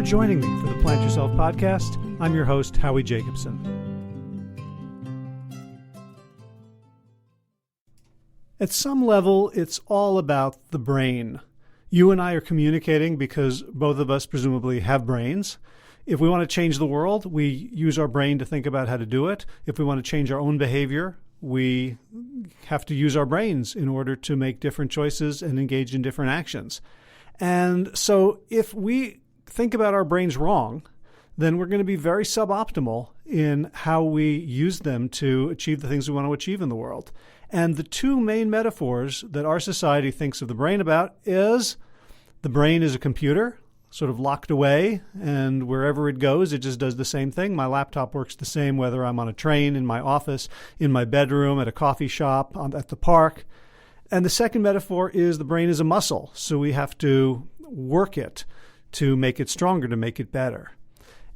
for joining me for the Plant Yourself podcast. I'm your host, Howie Jacobson. At some level, it's all about the brain. You and I are communicating because both of us presumably have brains. If we want to change the world, we use our brain to think about how to do it. If we want to change our own behavior, we have to use our brains in order to make different choices and engage in different actions. And so if we think about our brains wrong, then we're going to be very suboptimal in how we use them to achieve the things we want to achieve in the world. And the two main metaphors that our society thinks of the brain about is the brain is a computer, sort of locked away, and wherever it goes, it just does the same thing. My laptop works the same whether I'm on a train, in my office, in my bedroom, at a coffee shop, at the park. And the second metaphor is the brain is a muscle, so we have to work it to make it stronger, to make it better.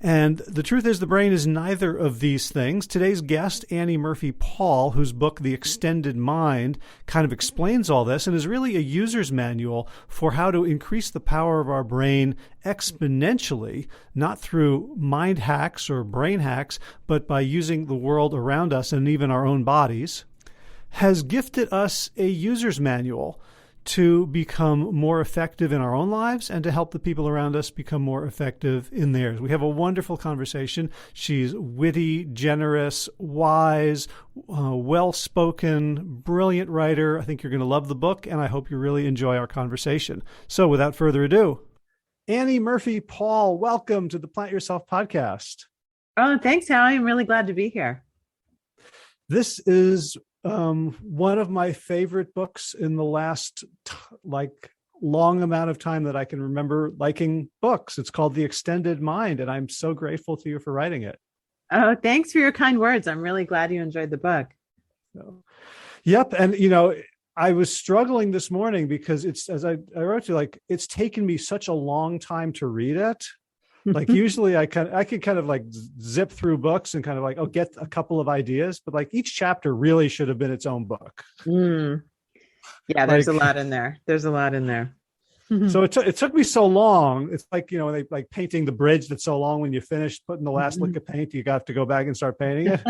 And the truth is the brain is neither of these things. Today's guest, Annie Murphy-Paul, whose book, The Extended Mind, kind of explains all this and is really a user's manual for how to increase the power of our brain exponentially, not through mind hacks or brain hacks, but by using the world around us and even our own bodies, has gifted us a user's manual to become more effective in our own lives and to help the people around us become more effective in theirs. We have a wonderful conversation. She's witty, generous, wise, well-spoken, brilliant writer. I think you're going to love the book, and I hope you really enjoy our conversation. So without further ado, Annie Murphy-Paul, welcome to the Plant Yourself podcast. Oh, thanks, Howie. I'm really glad to be here. This is one of my favorite books in the last long amount of time that I can remember liking books. It's called The Extended Mind, and I'm so grateful to you for writing it. Oh, thanks for your kind words. I'm really glad you enjoyed the book. Yep. And, I was struggling this morning because it's, as I wrote you, it's taken me such a long time to read it. Usually I could kind of zip through books and kind of get a couple of ideas, but each chapter really should have been its own book. Yeah, there's a lot in there. So it took me so long. It's they painting the bridge that's so long when you finish putting the last lick of paint, you got to go back and start painting it.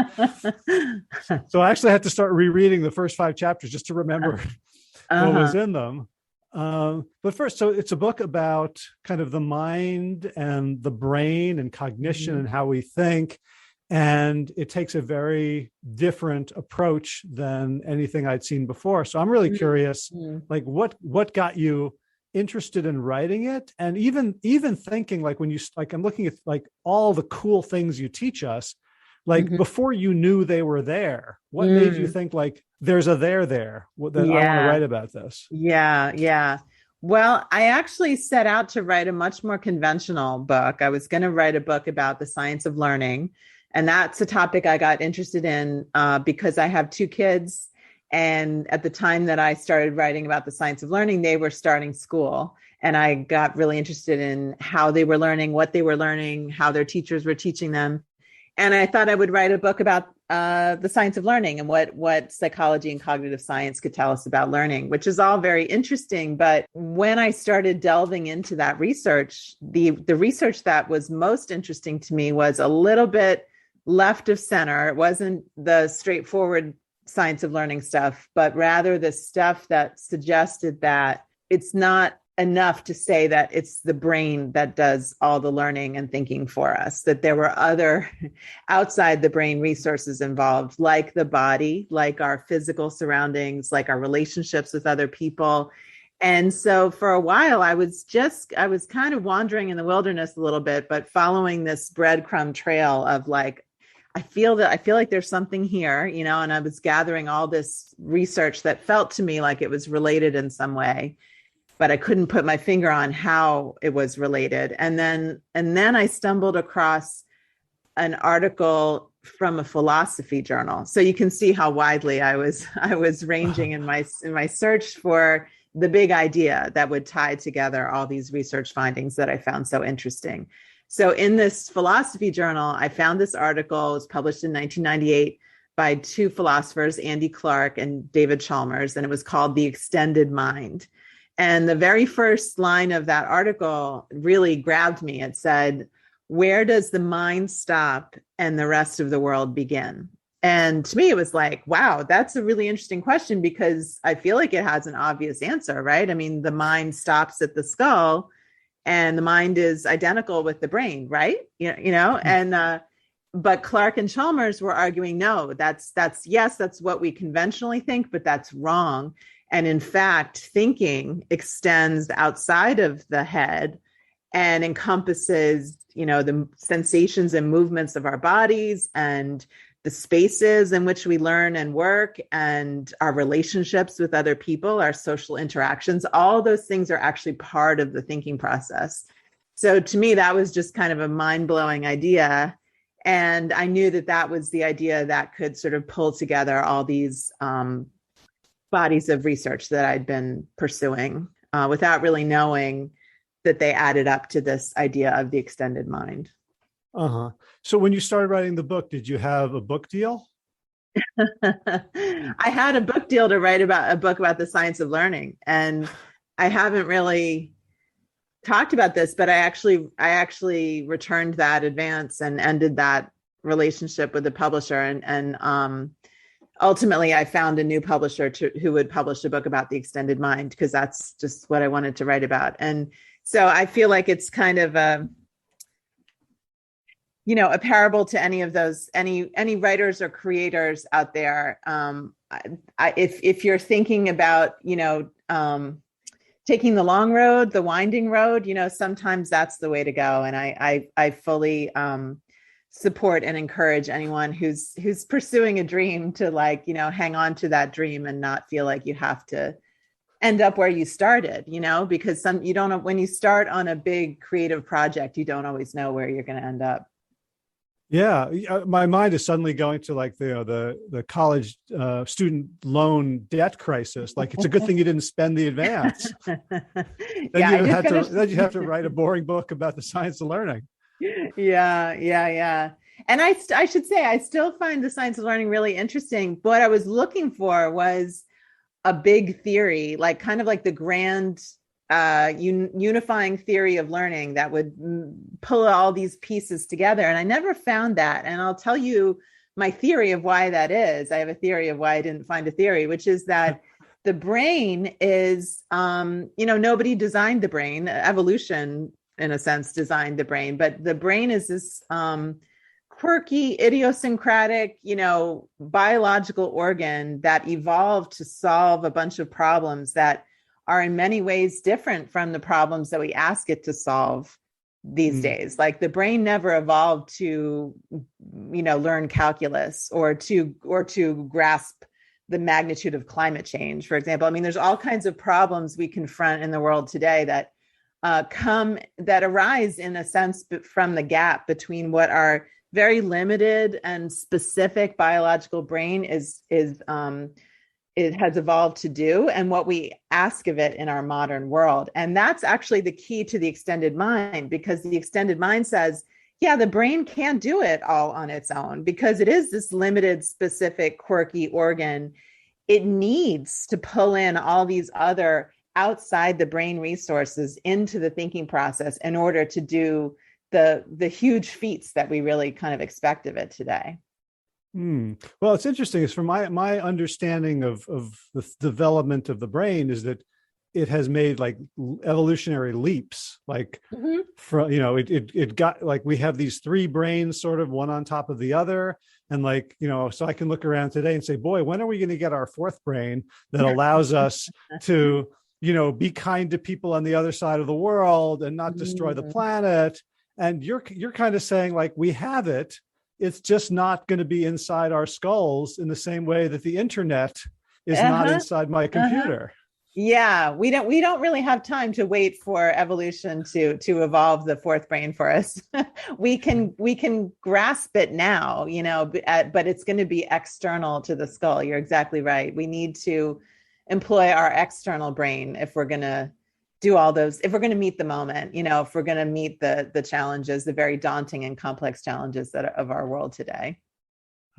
So I actually had to start rereading the first 5 chapters just to remember what was in them. But first, so it's a book about kind of the mind and the brain and cognition and how we think. And it takes a very different approach than anything I'd seen before. So I'm really curious, what got you interested in writing it? And even thinking when you, I'm looking at all the cool things you teach us, before you knew they were there, what made you think there's a there that I want to write about this? Yeah. Well, I actually set out to write a much more conventional book. I was going to write a book about the science of learning. And that's a topic I got interested in because I have 2 kids. And at the time that I started writing about the science of learning, they were starting school. And I got really interested in how they were learning, what they were learning, how their teachers were teaching them. And I thought I would write a book about the science of learning and what psychology and cognitive science could tell us about learning, which is all very interesting. But when I started delving into that research, the research that was most interesting to me was a little bit left of center. It wasn't the straightforward science of learning stuff, but rather the stuff that suggested that it's not enough to say that it's the brain that does all the learning and thinking for us, that there were other outside the brain resources involved, like the body, like our physical surroundings, like our relationships with other people. And so for a while, I was kind of wandering in the wilderness a little bit, but following this breadcrumb trail of I feel like there's something here, and I was gathering all this research that felt to me like it was related in some way, but I couldn't put my finger on how it was related. And then I stumbled across an article from a philosophy journal. So you can see how widely I was ranging in my search for the big idea that would tie together all these research findings that I found so interesting. So in this philosophy journal, I found this article. It was published in 1998 by 2 philosophers, Andy Clark and David Chalmers, and it was called The Extended Mind. And the very first line of that article really grabbed me. It said, "Where does the mind stop and the rest of the world begin?" And to me, it was like, wow, that's a really interesting question, because I feel like it has an obvious answer, right? I mean, the mind stops at the skull, and the mind is identical with the brain, right? And but Clark and Chalmers were arguing, no, that's yes, that's what we conventionally think, but that's wrong. And in fact, thinking extends outside of the head and encompasses, the sensations and movements of our bodies, and the spaces in which we learn and work, and our relationships with other people, our social interactions. All those things are actually part of the thinking process. So to me, that was just kind of a mind-blowing idea. And I knew that that was the idea that could sort of pull together all these bodies of research that I'd been pursuing without really knowing that they added up to this idea of the extended mind. Uh-huh. So when you started writing the book, did you have a book deal? I had a book deal to write about a book about the science of learning. And I haven't really talked about this, but I actually returned that advance and ended that relationship with the publisher. And ultimately I found a new publisher who would publish a book about the extended mind, because that's just what I wanted to write about. And so I feel like it's kind of a parable to any of those, any writers or creators out there. If you're thinking about, taking the long road, the winding road, sometimes that's the way to go. And I fully support and encourage anyone who's pursuing a dream to hang on to that dream and not feel like you have to end up where you started, because you don't know, when you start on a big creative project, you don't always know where you're going to end up. Yeah, my mind is suddenly going to the college student loan debt crisis. Like, it's a good thing you didn't spend the advance. Then you have to write a boring book about the science of learning. Yeah. And I should say, I still find the science of learning really interesting. What I was looking for was a big theory, kind of like the grand unifying theory of learning that would pull all these pieces together. And I never found that. And I'll tell you my theory of why that is. I have a theory of why I didn't find a theory, which is that the brain is, nobody designed the brain. Evolution, in a sense, designed the brain, but the brain is this quirky, idiosyncratic, biological organ that evolved to solve a bunch of problems that are in many ways different from the problems that we ask it to solve these days. Like, the brain never evolved to, learn calculus or to grasp the magnitude of climate change, for example. I mean, there's all kinds of problems we confront in the world today that arise in a sense from the gap between what our very limited and specific biological brain it has evolved to do, and what we ask of it in our modern world. And that's actually the key to the extended mind, because the extended mind says, yeah, the brain can't do it all on its own, because it is this limited, specific, quirky organ. It needs to pull in all these other outside the brain resources into the thinking process in order to do the huge feats that we really kind of expect of it today. Well, it's interesting. Is from my understanding of the development of the brain is that it has made evolutionary leaps. From it got we have these three brains, sort of one on top of the other, and so I can look around today and say, boy, when are we going to get our fourth brain that allows us to be kind to people on the other side of the world and not destroy the planet? And you're kind of saying we have it. It's just not going to be inside our skulls in the same way that the internet is not inside my computer. Yeah, we don't really have time to wait for evolution to evolve the fourth brain for us. we can grasp it now, but it's going to be external to the skull. You're exactly right. We need to employ our external brain if we're going to do all those, if we're going to meet the moment, if we're going to meet the challenges, the very daunting and complex challenges of our world today.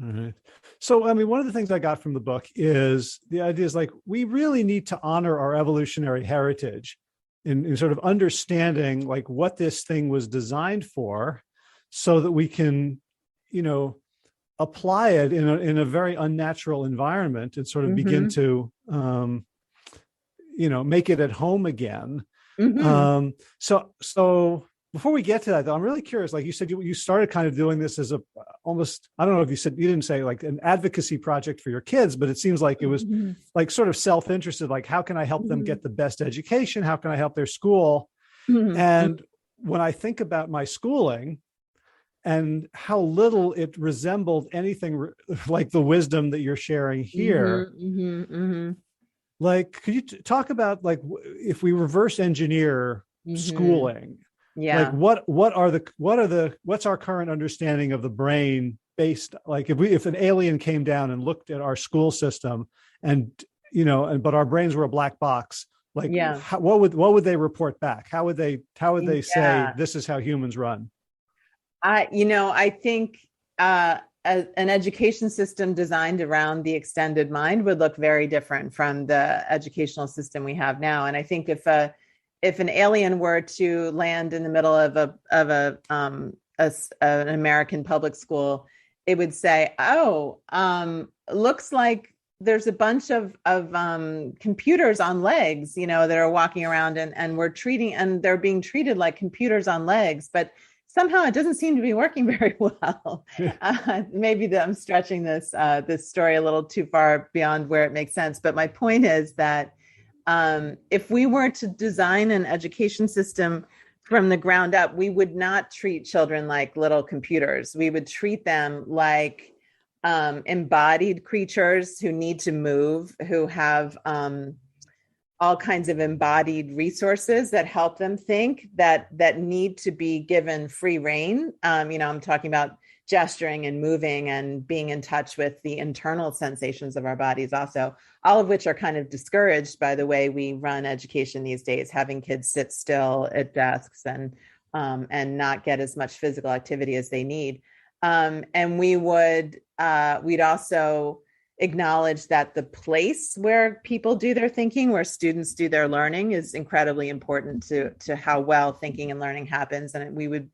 All right. So, I mean, one of the things I got from the book is the idea is like we really need to honor our evolutionary heritage in sort of understanding like what this thing was designed for, so that we can, you know, apply it in a very unnatural environment and sort of begin Mm-hmm. to, you know, make it at home again. Mm-hmm. So before we get to that, though, I'm really curious. Like you said, you started kind of doing this as a almost, I don't know if you said, you didn't say like an advocacy project for your kids, but it seems like it was Mm-hmm. like sort of self-interested. Like, how can I help them Mm-hmm. get the best education? How can I help their school? Mm-hmm. And when I think about my schooling and how little it resembled anything like the wisdom that you're sharing here, Mm-hmm. Mm-hmm. like, could you talk about like if we reverse engineer Mm-hmm. schooling, like Yeah. what's our current understanding of the brain based, like if an alien came down and looked at our school system and, you know, and but our brains were a black box, like Yeah. what would they report back? How would they say Yeah. this is how humans run? I think an education system designed around the extended mind would look very different from the educational system we have now. And I think if an alien were to land in the middle of an American public school, it would say, "Oh, looks like there's a bunch of computers on legs, that are walking around, and they're being treated like computers on legs, but." Somehow it doesn't seem to be working very well. Maybe I'm stretching this story a little too far beyond where it makes sense. But my point is that if we were to design an education system from the ground up, we would not treat children like little computers. We would treat them like embodied creatures who need to move, who have all kinds of embodied resources that help them think, that need to be given free rein. I'm talking about gesturing and moving and being in touch with the internal sensations of our bodies also, all of which are kind of discouraged by the way we run education these days, having kids sit still at desks and not get as much physical activity as they need. And we'd also acknowledge that the place where people do their thinking, where students do their learning, is incredibly important to how well thinking and learning happens. And we would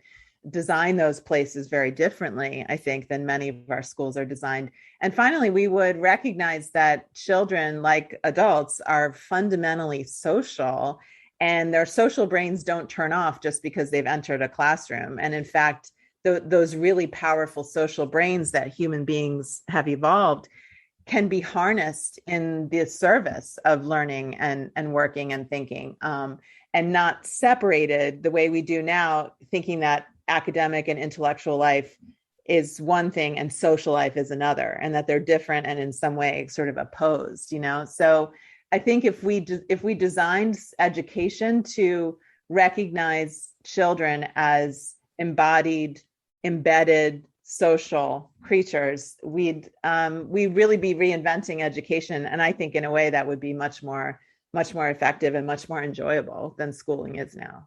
design those places very differently, I think, than many of our schools are designed. And finally, we would recognize that children, like adults, are fundamentally social, and their social brains don't turn off just because they've entered a classroom. And in fact, those really powerful social brains that human beings have evolved can be harnessed in the service of learning and working and thinking, and not separated the way we do now, thinking that academic and intellectual life is one thing and social life is another, and that they're different and in some way sort of opposed. So I think if we designed education to recognize children as embodied, embedded social creatures, we'd really be reinventing education, and I think in a way that would be much more effective and much more enjoyable than schooling is now.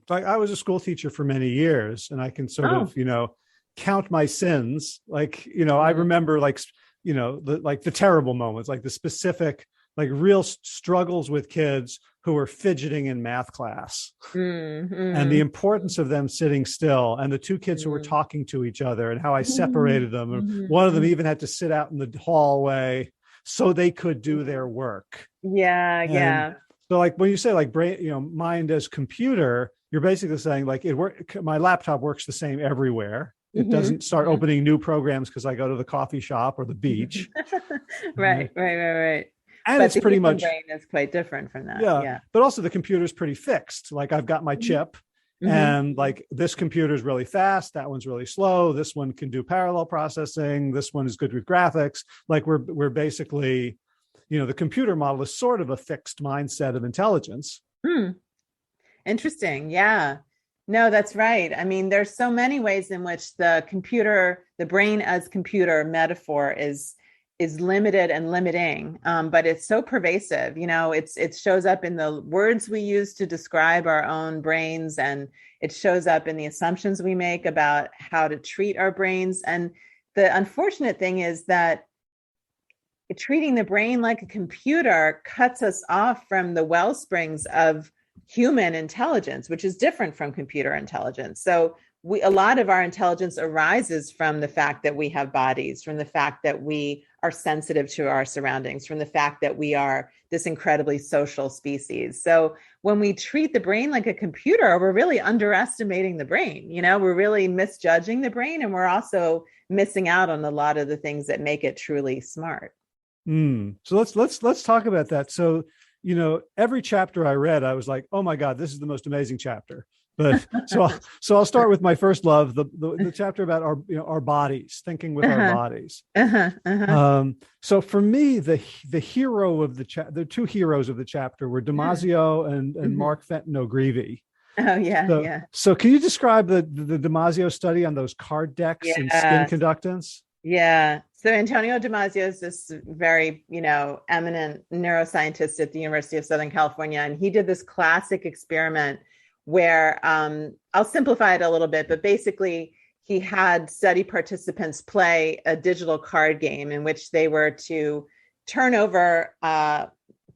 Like I was a school teacher for many years, and I can sort Oh. of, count my sins. Like, I remember like, the terrible moments, like the specific, like real struggles with kids who were fidgeting in math class, and the importance of them sitting still, and the two kids who were talking to each other, and how I separated them. And one of them even had to sit out in the hallway so they could do their work. Yeah, And yeah. so like when you say like brain, mind as computer, you're basically saying like my laptop works the same everywhere. It doesn't start opening new programs because I go to the coffee shop or the beach. Right. And But it's the pretty human much, brain is quite different from that. yeah, Yeah. but also the computer's pretty fixed. Like I've got my chip, and like this computer is really fast, that one's really slow, this one can do parallel processing, this one is good with graphics. Like we're basically, the computer model is sort of a fixed mindset of intelligence. Interesting. Yeah. No, that's right. I mean, there's so many ways in which the brain as computer metaphor is limited and limiting, but it's so pervasive. It shows up in the words we use to describe our own brains, and it shows up in the assumptions we make about how to treat our brains. And the unfortunate thing is that treating the brain like a computer cuts us off from the well springs of human intelligence, which is different from computer intelligence. So a lot of our intelligence arises from the fact that we have bodies, from the fact that we are sensitive to our surroundings, from the fact that we are this incredibly social species. So when we treat the brain like a computer, we're really underestimating the brain. We're really misjudging the brain, and we're also missing out on a lot of the things that make it truly smart. So let's talk about that. So, every chapter I read, I was like, oh my God, this is the most amazing chapter. But I'll start with my first love, the chapter about our bodies, thinking with our bodies. So for me, the hero of the two heroes of the chapter were Damasio and Mark Fenton O'Grady. Oh yeah, So can you describe the Damasio study on those card decks and skin conductance? Yeah. So Antonio Damasio is this very, eminent neuroscientist at the University of Southern California. And he did this classic experiment where I'll simplify it a little bit, but basically he had study participants play a digital card game in which they were to turn over,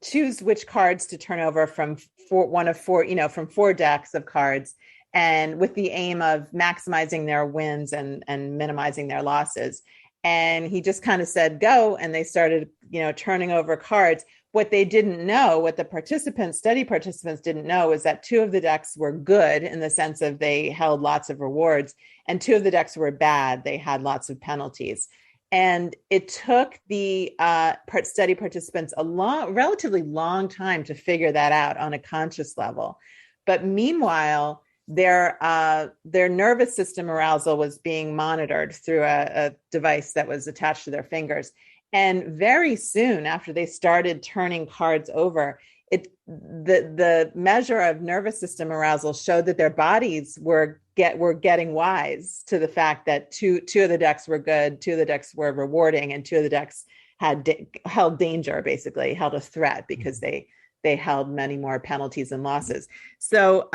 choose which cards to turn over from from four decks of cards, and with the aim of maximizing their wins and minimizing their losses. And he just kind of said, go. And they started, turning over cards. What they didn't know, what the study participants didn't know, is that two of the decks were good in the sense of they held lots of rewards, and two of the decks were bad. They had lots of penalties. And it took the study participants a relatively long time to figure that out on a conscious level. But meanwhile, their nervous system arousal was being monitored through a device that was attached to their fingers. And very soon after they started turning cards over, the measure of nervous system arousal showed that their bodies were getting wise to the fact that two of the decks were good, two of the decks were rewarding, and two of the decks had held danger, basically held a threat, because they held many more penalties and losses. So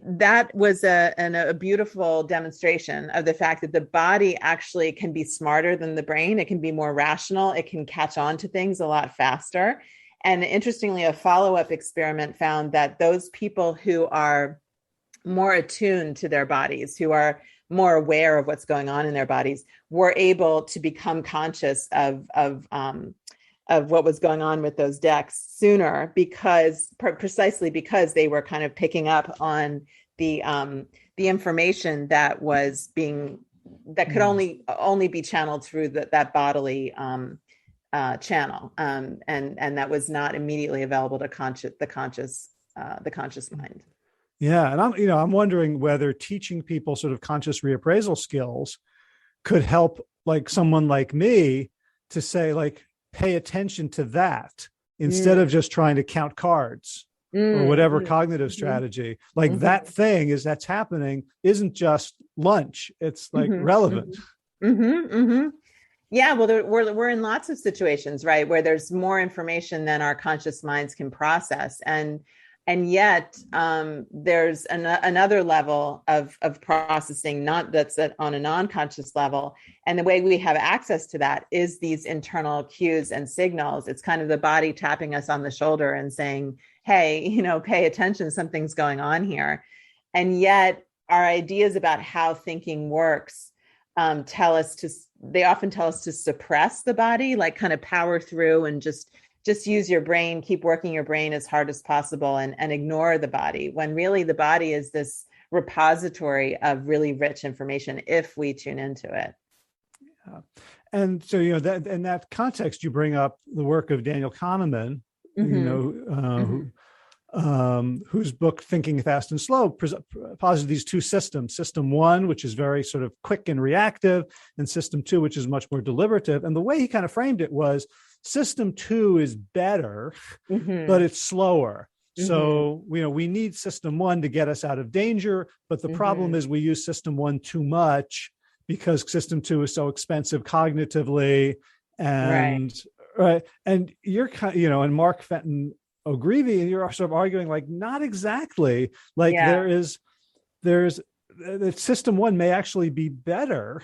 that was a beautiful demonstration of the fact that the body actually can be smarter than the brain. It can be more rational. It can catch on to things a lot faster. And interestingly, a follow-up experiment found that those people who are more attuned to their bodies, who are more aware of what's going on in their bodies, were able to become conscious of what was going on with those decks sooner, precisely because they were kind of picking up on the information that could only be channeled through that bodily channel, and that was not immediately available to the conscious mind. Yeah, and I'm wondering whether teaching people sort of conscious reappraisal skills could help, like someone like me, to say, like, pay attention to that instead of just trying to count cards or whatever cognitive strategy. Like that thing that's happening isn't just lunch; it's like relevant. Yeah, well, we're in lots of situations, right, where there's more information than our conscious minds can process, and yet there's another level of processing, that's on a non-conscious level. And the way we have access to that is these internal cues and signals. It's kind of the body tapping us on the shoulder and saying, hey, pay attention, something's going on here. And yet our ideas about how thinking works often tell us to suppress the body, like kind of power through and just use your brain, keep working your brain as hard as possible, and ignore the body, when really the body is this repository of really rich information if we tune into it. Yeah. And so, that in that context, you bring up the work of Daniel Kahneman, whose book Thinking Fast and Slow posits these two systems: system one, which is very sort of quick and reactive, and system two, which is much more deliberative. And the way he kind of framed it was, system two is better, but it's slower. So, we need system one to get us out of danger. But the problem is we use system one too much because system two is so expensive cognitively. And right. And you're and Mark Fenton O'Grady, and you're sort of arguing, like, not exactly. Like, there's system one may actually be better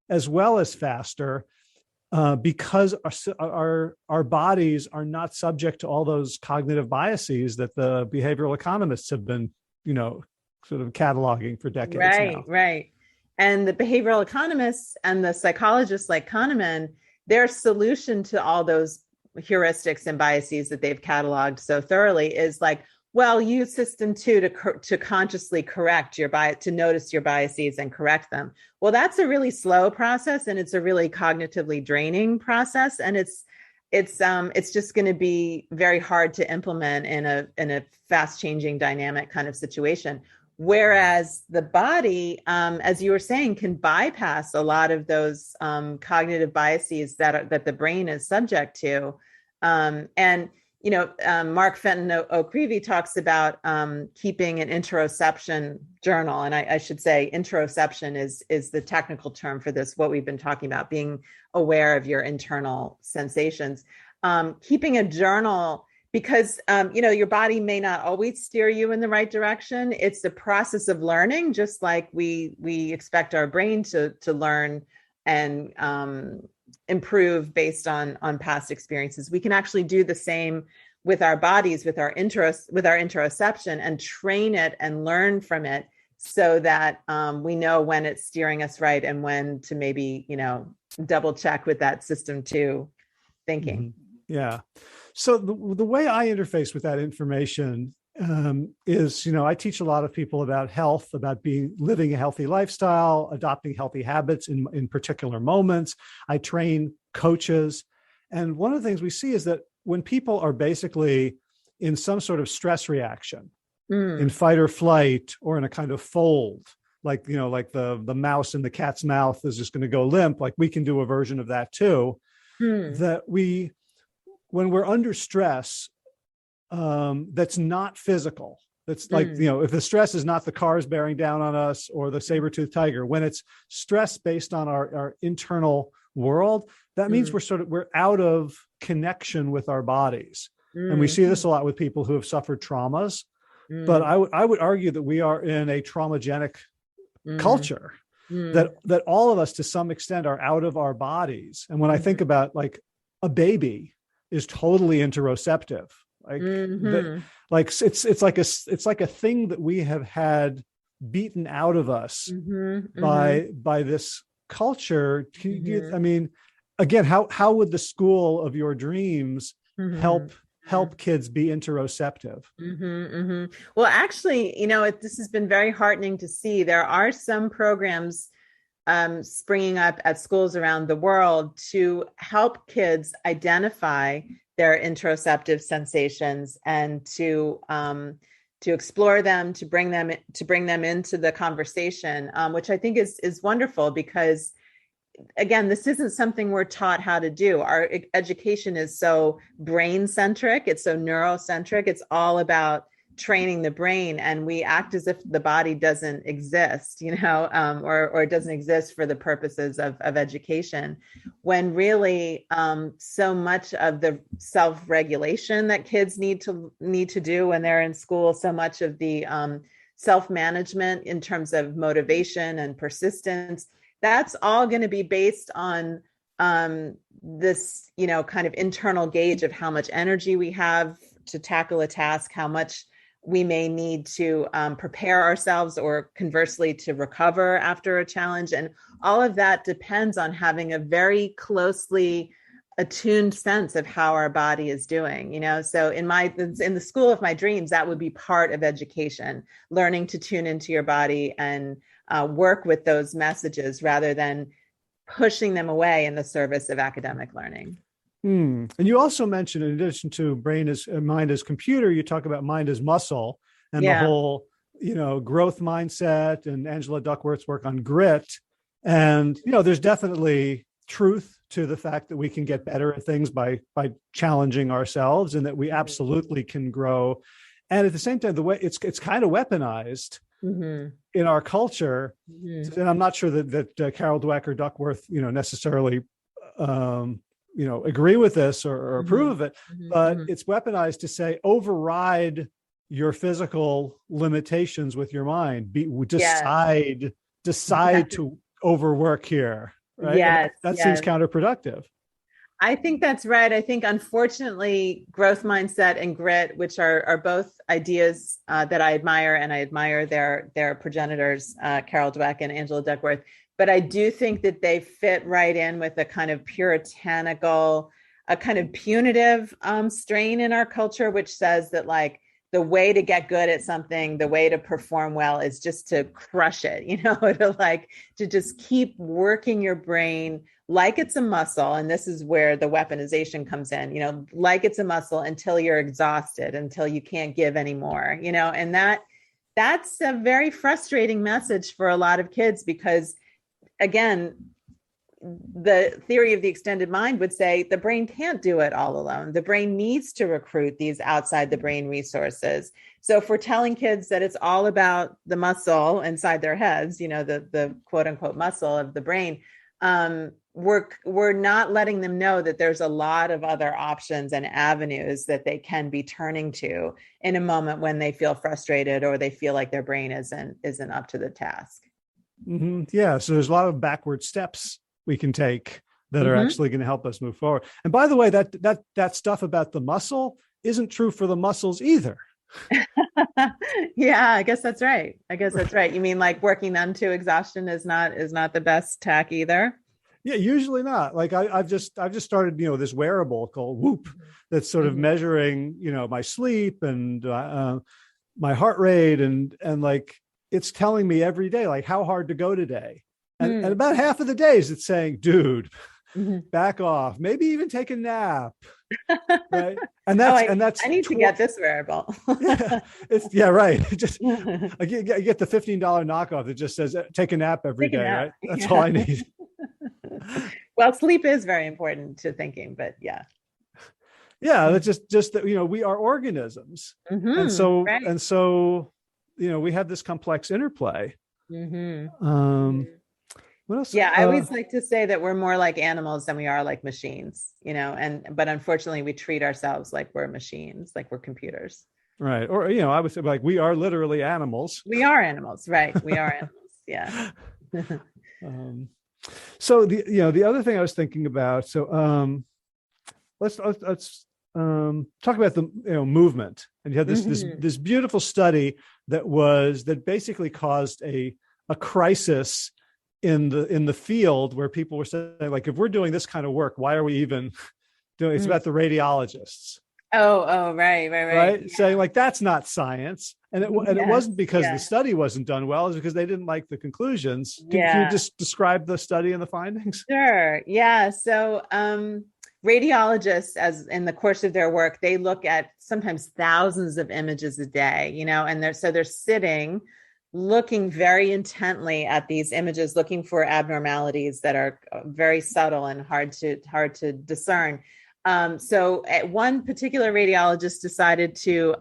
as well as faster, because our bodies are not subject to all those cognitive biases that the behavioral economists have been, sort of cataloging for decades now. Right. And the behavioral economists and the psychologists like Kahneman, their solution to all those heuristics and biases that they've cataloged so thoroughly is like, well, use system 2 to consciously correct your bias, to notice your biases and correct them. Well, that's a really slow process, and it's a really cognitively draining process, and it's just going to be very hard to implement in a fast changing dynamic kind of situation. Whereas the body, as you were saying, can bypass a lot of those cognitive biases that the brain is subject to, and Mark Fenton O'Creevy talks about keeping an interoception journal. And I should say interoception is the technical term for this, what we've been talking about, being aware of your internal sensations. Keeping a journal, because, your body may not always steer you in the right direction. It's the process of learning, just like we expect our brain to learn and improve based on past experiences. We can actually do the same with our bodies, with our interoception, and train it and learn from it, so that we know when it's steering us right and when to maybe double check with that system 2 thinking. Mm-hmm. Yeah. So the way I interface with that information is, I teach a lot of people about health, about living a healthy lifestyle, adopting healthy habits in particular moments. I train coaches. And one of the things we see is that when people are basically in some sort of stress reaction, in fight or flight, or in a kind of fold, like the mouse in the cat's mouth is just going to go limp, like we can do a version of that too, that when we're under stress, that's not physical. That's like, if the stress is not the cars bearing down on us or the saber-toothed tiger, when it's stress based on our internal world, that means we're out of connection with our bodies. And we see this a lot with people who have suffered traumas. But I would argue that we are in a traumagenic culture, that all of us to some extent are out of our bodies. And when I think about like a baby is totally interoceptive. It's like a thing that we have had beaten out of us by this culture. I mean, again, how would the school of your dreams help kids be interoceptive? Well, actually, this has been very heartening to see. There are some programs springing up at schools around the world to help kids identify their interoceptive sensations and to explore them, to bring them into the conversation, which I think is wonderful, because again, this isn't something we're taught how to do. Our education is so brain centric. It's so neurocentric. It's all about training the brain, and we act as if the body doesn't exist, or it doesn't exist for the purposes of education, when really so much of the self-regulation that kids need to do when they're in school, so much of the self-management in terms of motivation and persistence, that's all going to be based on this, kind of internal gauge of how much energy we have to tackle a task, how much we may need to prepare ourselves, or conversely to recover after a challenge. And all of that depends on having a very closely attuned sense of how our body is doing, So in the school of my dreams, that would be part of education, learning to tune into your body and work with those messages rather than pushing them away in the service of academic learning. And you also mentioned, in addition to mind as computer, you talk about mind as muscle, and the whole, growth mindset, and Angela Duckworth's work on grit. And, there's definitely truth to the fact that we can get better at things by challenging ourselves, and that we absolutely can grow. And at the same time, the way it's kind of weaponized in our culture. And I'm not sure that Carol Dweck or Duckworth, necessarily, agree with this or approve of it, but it's weaponized to say, override your physical limitations with your mind. Decide to overwork here. right? And Yes, that seems yes. counterproductive. I think that's right. I think, unfortunately, growth mindset and grit, which are both ideas that I admire, and I admire their progenitors, Carol Dweck and Angela Duckworth. But I do think that they fit right in with a kind of puritanical, a kind of punitive strain in our culture, which says that, like, the way to get good at something, the way to perform well, is just to crush it, to just keep working your brain like it's a muscle. And this is where the weaponization comes in, like it's a muscle until you're exhausted, until you can't give anymore, and that's a very frustrating message for a lot of kids, because, again, the theory of the extended mind would say the brain can't do it all alone. The brain needs to recruit these outside the brain resources. So if we're telling kids that it's all about the muscle inside their heads, the quote unquote muscle of the brain, we're not letting them know that there's a lot of other options and avenues that they can be turning to in a moment when they feel frustrated or they feel like their brain isn't up to the task. Mm-hmm. Yeah. So there's a lot of backward steps we can take that are actually going to help us move forward. And by the way, that stuff about the muscle isn't true for the muscles either. Yeah, I guess that's right. You mean like working them to exhaustion is not the best tack either? Yeah, usually not. Like I've just started, this wearable called Whoop that's sort of measuring, my sleep and my heart rate, and like it's telling me every day, like, how hard to go today. And about half of the days it's saying, dude, back off, maybe even take a nap. Right. And that's I need to get this wearable. Yeah, right. Just I get the $15 knockoff that just says take a nap every day, right? That's all I need. Well, sleep is very important to thinking, but yeah. Yeah, that's just that, we are organisms. And so we have this complex interplay. What else? Yeah, I always like to say that we're more like animals than we are like machines, but unfortunately we treat ourselves like we're machines, like we're computers. Right. Or, I would say, like, we are literally animals. We are animals, right? We are animals. Yeah. So the other thing I was thinking about, so let's talk about the movement. And you had this beautiful study that basically caused a crisis in the field, where people were saying, like, if we're doing this kind of work, why are we even doing? It's about the radiologists. Right. Yeah. Saying, like, that's not science, and it wasn't because the study wasn't done well; it's because they didn't like the conclusions. Can you just describe the study and the findings? Sure. Yeah. So radiologists, as in the course of their work, they look at sometimes thousands of images a day, and they're sitting looking very intently at these images, looking for abnormalities that are very subtle and hard to discern. So at one particular radiologist decided to,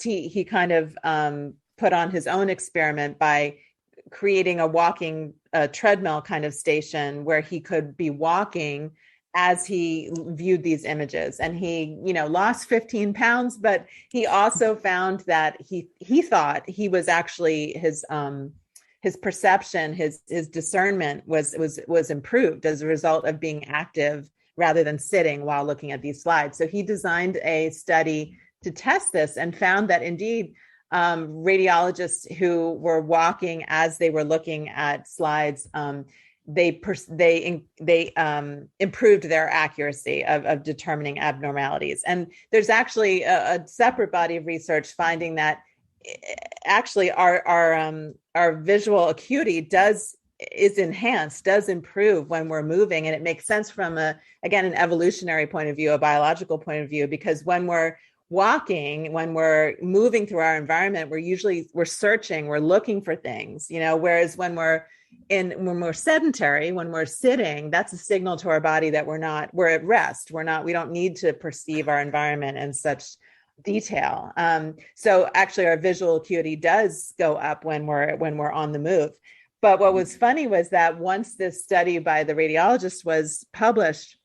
he kind of put on his own experiment by creating a walking treadmill kind of station where he could be walking as he viewed these images. And he, lost 15 pounds, but he also found that he thought he was actually his perception, his discernment was improved as a result of being active rather than sitting while looking at these slides. So he designed a study to test this and found that indeed radiologists who were walking as they were looking at slides, they improved their accuracy of determining abnormalities. And there's actually a separate body of research finding that actually our visual acuity does improve when we're moving. And it makes sense from an evolutionary point of view, a biological point of view, because when we're walking, when we're moving through our environment, we're searching, we're looking for things, whereas when we're sedentary, when we're sitting, that's a signal to our body that we're at rest. We don't need to perceive our environment in such detail. So actually our visual acuity does go up when we're on the move. But what was funny was that once this study by the radiologist was published,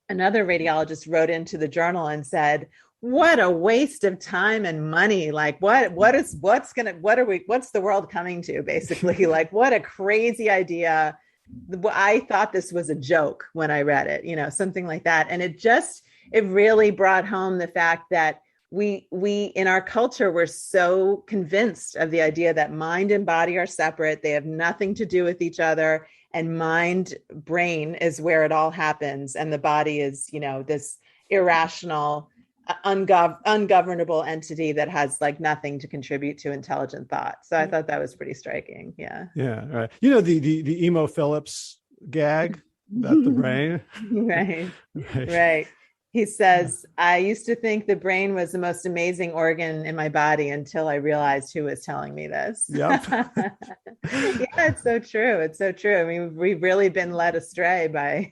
another radiologist wrote into the journal and said, what a waste of time and money. Like what's the world coming to, basically? Like, what a crazy idea. I thought this was a joke when I read it, something like that. And it really brought home the fact that we in our culture, we're so convinced of the idea that mind and body are separate. They have nothing to do with each other. And brain is where it all happens. And the body is, this irrational, ungovernable entity that has like nothing to contribute to intelligent thought. So I thought that was pretty striking. Yeah. Yeah. Right. The Emo Phillips gag about the brain. Right. Right. He says, I used to think the brain was the most amazing organ in my body until I realized who was telling me this. Yep. Yeah, it's so true. It's so true. I mean, we've really been led astray by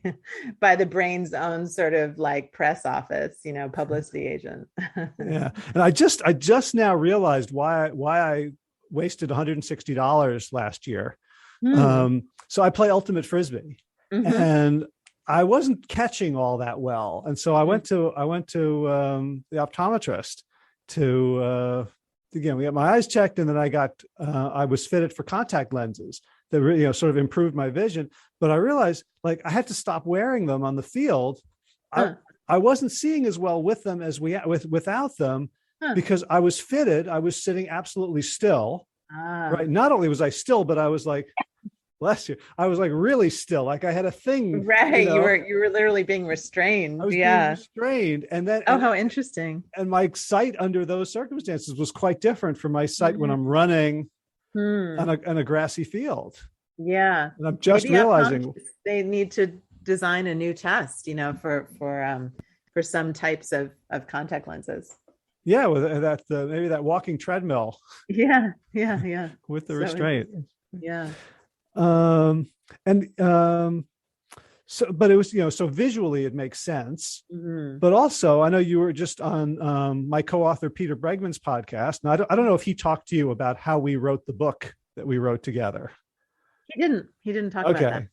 the brain's own sort of like press office, publicity agent. Yeah. And I just now realized why I wasted $160 last year. So I play Ultimate Frisbee, and I wasn't catching all that well. And so I went to the optometrist to again, we got my eyes checked, and then I was fitted for contact lenses that sort of improved my vision. But I realized like I had to stop wearing them on the field. I wasn't seeing as well with them as without them, because I was fitted. I was sitting absolutely still. Right. Not only was I still, but I was like, bless you, I was like really still, like I had a thing. Right. You were literally being restrained. I was being restrained. And then, how interesting. And my sight under those circumstances was quite different from my sight when I'm running on a grassy field. Yeah. And I'm just realizing they need to design a new test, for some types of contact lenses. Yeah. With that, maybe that walking treadmill. Yeah. With the restraint. Yeah. So, but it was, so visually it makes sense, but also I know you were just on my co-author Peter Bregman's podcast. Now, I don't know if he talked to you about how we wrote the book that we wrote together. He didn't talk about that.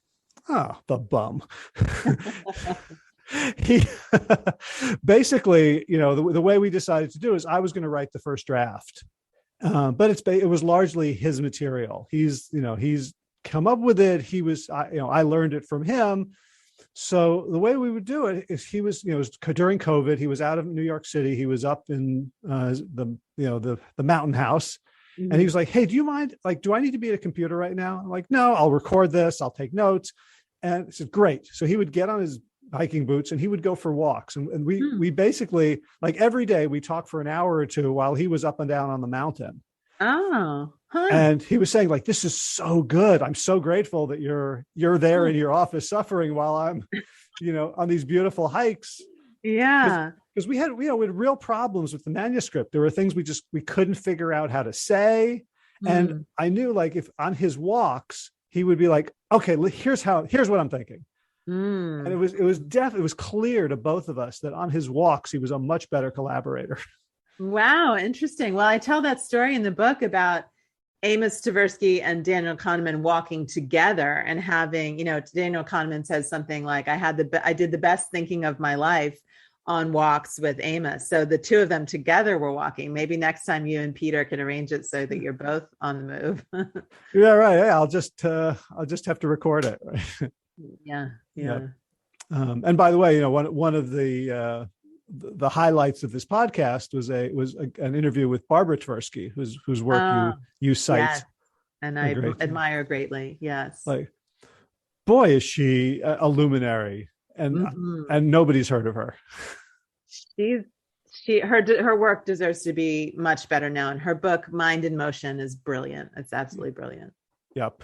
Oh, the bum. He basically, the way we decided to do is I was going to write the first draft, but it was largely his material. He's come up with it. I learned it from him. So the way we would do it is he was, it was during COVID, he was out of New York City. He was up in the mountain house. And he was like, hey, do you mind? Like, do I need to be at a computer right now? I'm like, no, I'll record this. I'll take notes. And I said, great. So he would get on his hiking boots and he would go for walks. And we basically, like every day we talked for an hour or two while he was up and down on the mountain. Oh, huh. And he was saying like, this is so good. I'm so grateful that you're there in your office suffering while I'm, on these beautiful hikes. Yeah. Because we had real problems with the manuscript. There were things we couldn't figure out how to say. And I knew like if on his walks, he would be like, okay, here's what I'm thinking. And it was clear to both of us that on his walks, he was a much better collaborator. Wow. Interesting. Well, I tell that story in the book about Amos Tversky and Daniel Kahneman walking together and having, Daniel Kahneman says something like, I did the best thinking of my life on walks with Amos. So the two of them together were walking. Maybe next time you and Peter can arrange it so that you're both on the move. Yeah, right. Yeah, I'll just have to record it. Right? Yeah. And by the way, one of the highlights of this podcast was an interview with Barbara Tversky, whose work you cite. Yes. And I admire greatly. Yes. Like, boy, is she a luminary, and nobody's heard of her. Her work deserves to be much better known. Her book, Mind in Motion, is brilliant. It's absolutely brilliant. Yep.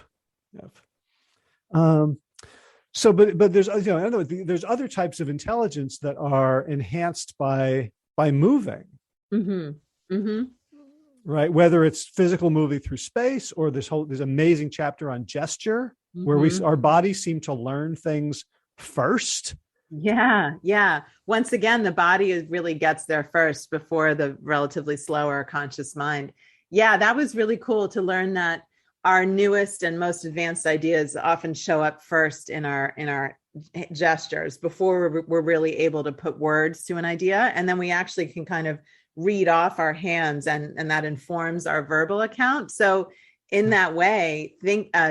So, but there's, in other words, there's other types of intelligence that are enhanced by moving, right? Whether it's physical moving through space or this amazing chapter on gesture, where our bodies seem to learn things first. Yeah. Once again, the body really gets there first before the relatively slower conscious mind. Yeah, that was really cool to learn that our newest and most advanced ideas often show up first in our gestures before we're really able to put words to an idea. And then we actually can kind of read off our hands, and that informs our verbal account. So in that way,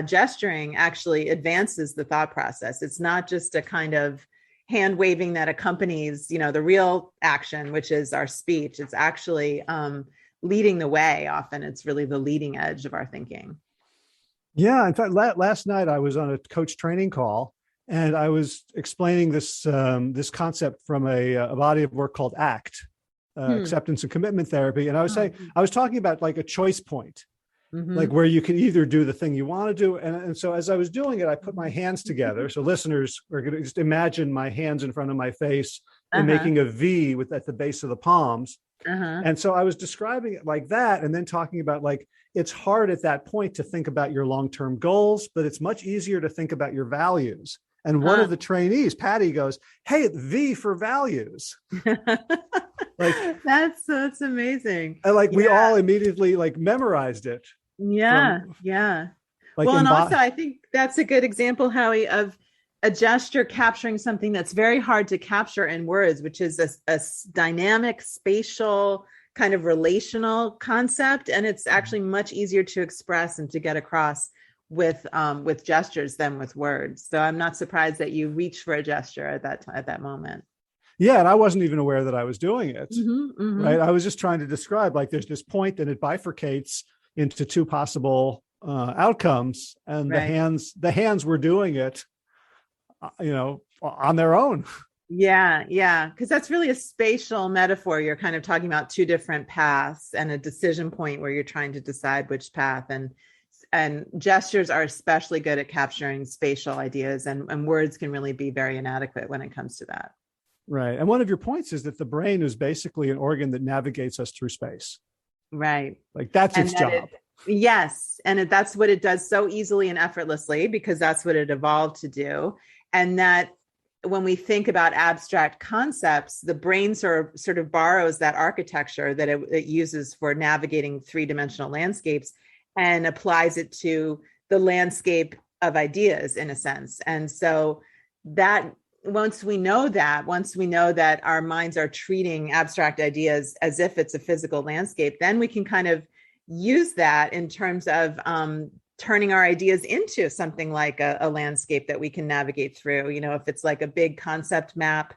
gesturing actually advances the thought process. It's not just a kind of hand waving that accompanies, the real action, which is our speech. It's actually leading the way. Often it's really the leading edge of our thinking. Yeah. In fact, last night I was on a coach training call, and I was explaining this concept from a body of work called ACT, acceptance and commitment therapy. And I was talking about like a choice point. Like where you can either do the thing you want to do. And so as I was doing it, I put my hands together. So listeners are going to just imagine my hands in front of my face and making a V at the base of the palms. And so I was describing it like that, and then talking about like, it's hard at that point to think about your long-term goals, but it's much easier to think about your values. And one of the trainees, Patty, goes, "Hey, V for values." Like that's amazing. And like we all immediately like memorized it. Yeah. Like well, and also I think that's a good example, Howie, of a gesture capturing something that's very hard to capture in words, which is a dynamic, spatial, kind of relational concept. And it's actually much easier to express and to get across with gestures than with words. So I'm not surprised that you reach for a gesture at that moment. Yeah. And I wasn't even aware that I was doing it. Right. I was just trying to describe, like, there's this point and it bifurcates into two possible outcomes. And the hands were doing it, on their own. Yeah. Because that's really a spatial metaphor. You're kind of talking about two different paths and a decision point where you're trying to decide which path. And gestures are especially good at capturing spatial ideas, and words can really be very inadequate when it comes to that. Right. And one of your points is that the brain is basically an organ that navigates us through space. Right. Like that's its job. Yes. And that's what it does so easily and effortlessly, because that's what it evolved to do. And that when we think about abstract concepts, the brain sort of borrows that architecture that it uses for navigating three-dimensional landscapes and applies it to the landscape of ideas, in a sense. And so that once we know that our minds are treating abstract ideas as if it's a physical landscape, then we can kind of use that in terms of turning our ideas into something like a landscape that we can navigate through. If it's like a big concept map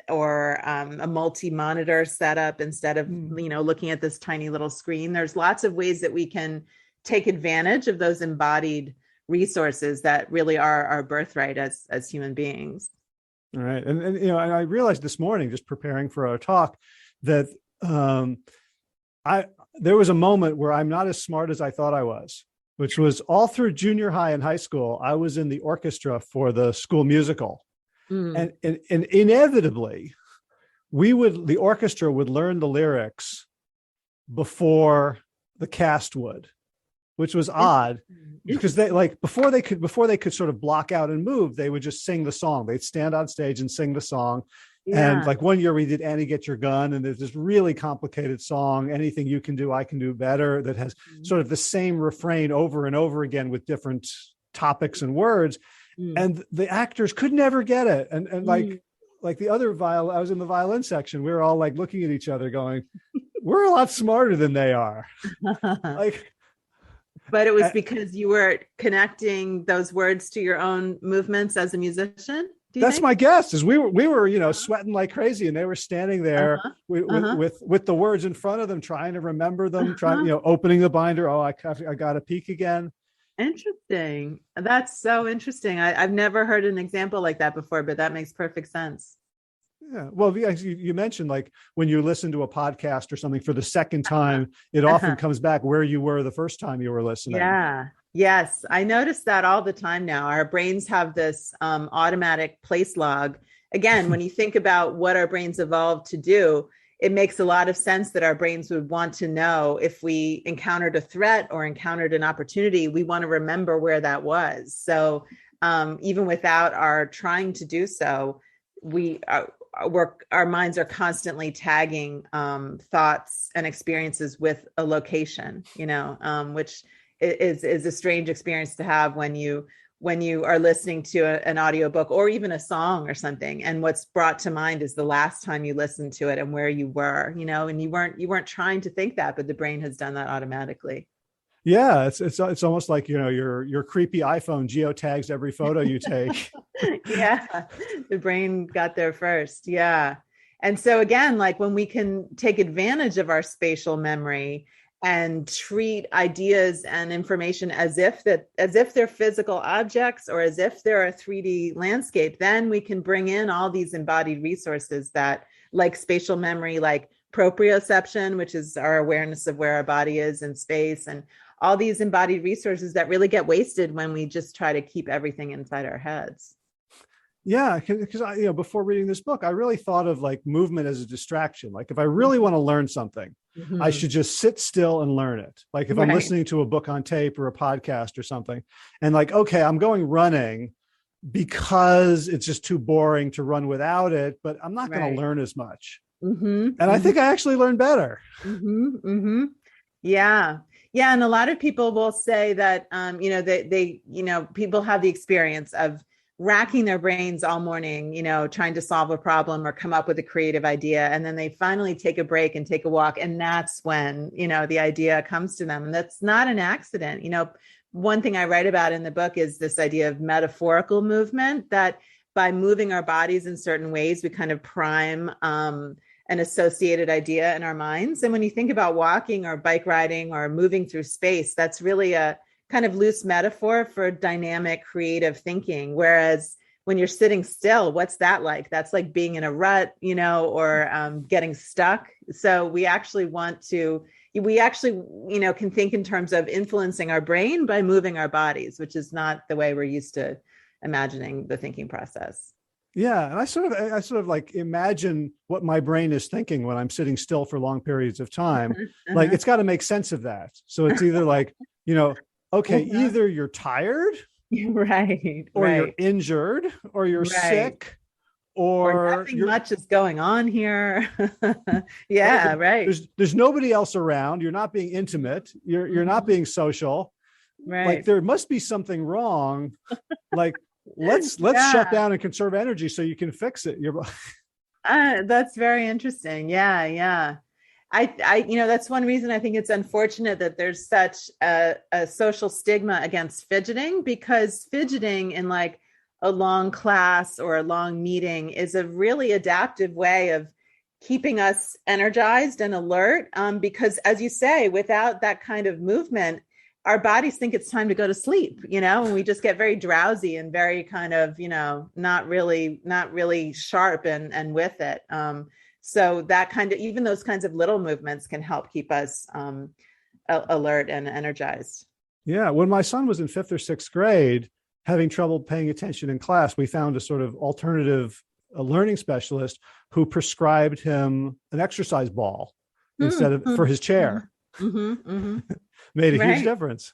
or a multi-monitor setup instead of, looking at this tiny little screen, there's lots of ways that we can take advantage of those embodied resources that really are our birthright as human beings. All right. And I realized this morning, just preparing for our talk, that there was a moment where I'm not as smart as I thought I was, which was all through junior high and high school. I was in the orchestra for the school musical. And inevitably the orchestra would learn the lyrics before the cast would, which was odd, because before they could sort of block out and move, they would just sing the song. They'd stand on stage and sing the song. Yeah. And like one year we did Annie Get Your Gun, and there's this really complicated song, Anything You Can Do, I Can Do Better, that has sort of the same refrain over and over again with different topics and words. And the actors could never get it. And like the other I was in the violin section, we were all like looking at each other going, we're a lot smarter than they are. But it was because you were connecting those words to your own movements as a musician. That's my guess. Is we were sweating like crazy, and they were standing there with the words in front of them, trying to remember them, opening the binder. Oh, I got to peek again. Interesting. That's so interesting. I've never heard an example like that before, but that makes perfect sense. Yeah. Well, you mentioned like when you listen to a podcast or something for the second time, it often comes back where you were the first time you were listening. Yeah. Yes. I notice that all the time now. Our brains have this automatic place log. Again, when you think about what our brains evolved to do, it makes a lot of sense that our brains would want to know if we encountered a threat or encountered an opportunity, we want to remember where that was. So even without our trying to do so, our minds are constantly tagging thoughts and experiences with a location, which is a strange experience to have when you when you are listening to an audiobook or even a song or something. And what's brought to mind is the last time you listened to it and where you were, and you weren't trying to think that, but the brain has done that automatically. Yeah, it's almost like, your creepy iPhone geotags every photo you take. Yeah, the brain got there first. Yeah. And so again, like when we can take advantage of our spatial memory and treat ideas and information as if they're physical objects or as if they're a 3D landscape, then we can bring in all these embodied resources that, like spatial memory, like proprioception, which is our awareness of where our body is in space, and all these embodied resources that really get wasted when we just try to keep everything inside our heads. Yeah, because before reading this book, I really thought of like movement as a distraction. Like if I really want to learn something, I should just sit still and learn it. Like if I'm listening to a book on tape or a podcast or something, and like, okay, I'm going running because it's just too boring to run without it, but I'm not going to learn as much. And I think I actually learn better. Yeah. Yeah. And a lot of people will say that, they people have the experience of racking their brains all morning, trying to solve a problem or come up with a creative idea. And then they finally take a break and take a walk. And that's when, the idea comes to them. And that's not an accident. One thing I write about in the book is this idea of metaphorical movement, that by moving our bodies in certain ways, we kind of prime an associated idea in our minds. And when you think about walking or bike riding or moving through space, that's really a kind of loose metaphor for dynamic, creative thinking. Whereas when you're sitting still, what's that like? That's like being in a rut, or getting stuck. So we actually can think in terms of influencing our brain by moving our bodies, which is not the way we're used to imagining the thinking process. Yeah. And I sort of like imagine what my brain is thinking when I'm sitting still for long periods of time. Like it's got to make sense of that. So it's either like, okay, either you're tired, or you're injured, or you're sick, or nothing much is going on here. Yeah, right. There's nobody else around. You're not being intimate. You're not being social. Right. Like there must be something wrong. Like let's shut down and conserve energy so you can fix it. That's very interesting. Yeah, yeah. I that's one reason I think it's unfortunate that there's such a social stigma against fidgeting, because fidgeting in like a long class or a long meeting is a really adaptive way of keeping us energized and alert. Because as you say, without that kind of movement, our bodies think it's time to go to sleep, and we just get very drowsy and very kind of, not really sharp and with it. So that kind of, even those kinds of little movements can help keep us alert and energized. Yeah. When my son was in 5th or 6th grade, having trouble paying attention in class, we found a sort of alternative learning specialist who prescribed him an exercise ball instead of for his chair. Made a huge difference.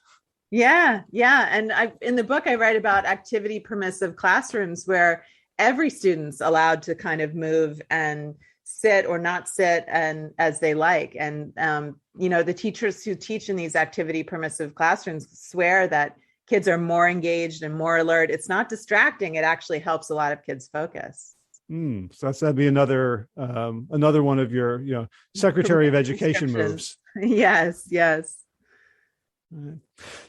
Yeah. Yeah. And in the book, I write about activity permissive classrooms where every student's allowed to kind of move and sit or not sit and as they like. And, the teachers who teach in these activity permissive classrooms swear that kids are more engaged and more alert. It's not distracting. It actually helps a lot of kids focus. So that'd be another one of your, Secretary of Education moves. Yes. Yes.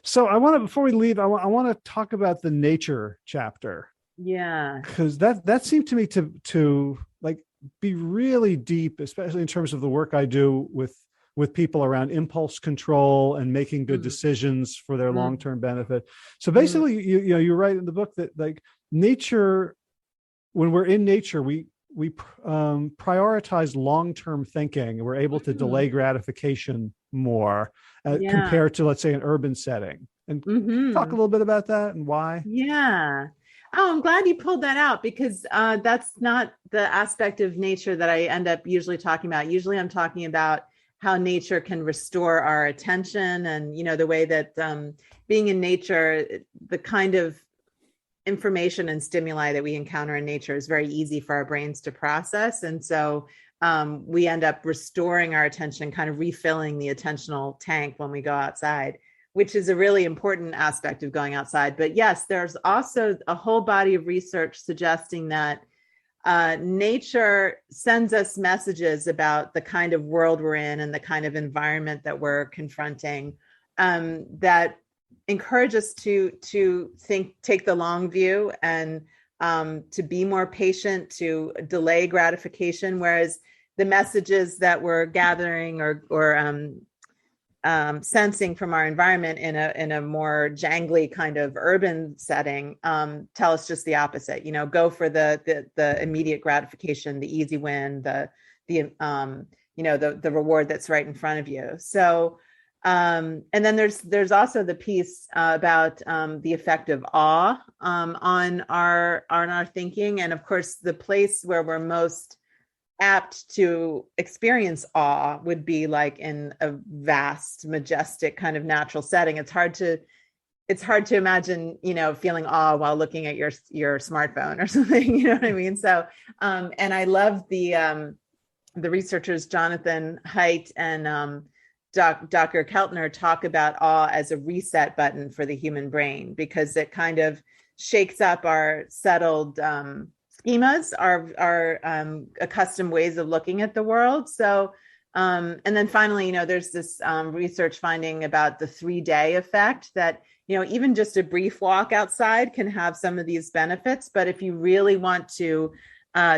So before we leave, I want to talk about the nature chapter. Yeah. Because that seemed to me to like be really deep, especially in terms of the work I do with people around impulse control and making good decisions for their long-term benefit. So basically, you write in the book that like nature, when we're in nature, we prioritize long-term thinking. We're able to delay gratification more compared to, let's say, an urban setting. And talk a little bit about that and why. Yeah. Oh, I'm glad you pulled that out, because that's not the aspect of nature that I end up usually talking about. Usually I'm talking about how nature can restore our attention and, the way that being in nature, the kind of information and stimuli that we encounter in nature is very easy for our brains to process. And so we end up restoring our attention, kind of refilling the attentional tank when we go outside. which is a really important aspect of going outside. But yes, there's also a whole body of research suggesting that nature sends us messages about the kind of world we're in and the kind of environment that we're confronting, that encourage us to take the long view and to be more patient, to delay gratification, whereas the messages that we're gathering or sensing from our environment in a more jangly kind of urban setting tell us just the opposite. Go for the immediate gratification, the easy win, the reward that's right in front of you. So and then there's also the piece about the effect of awe on our thinking, and of course the place where we're most apt to experience awe would be like in a vast, majestic kind of natural setting. It's hard to imagine, feeling awe while looking at your smartphone or something, you know what I mean? So, and I love the researchers, Jonathan Haidt and Dr. Keltner, talk about awe as a reset button for the human brain, because it kind of shakes up our settled schemas, our accustomed ways of looking at the world. So, and then finally, there's this research finding about the 3-day effect that, even just a brief walk outside can have some of these benefits. But if you really want to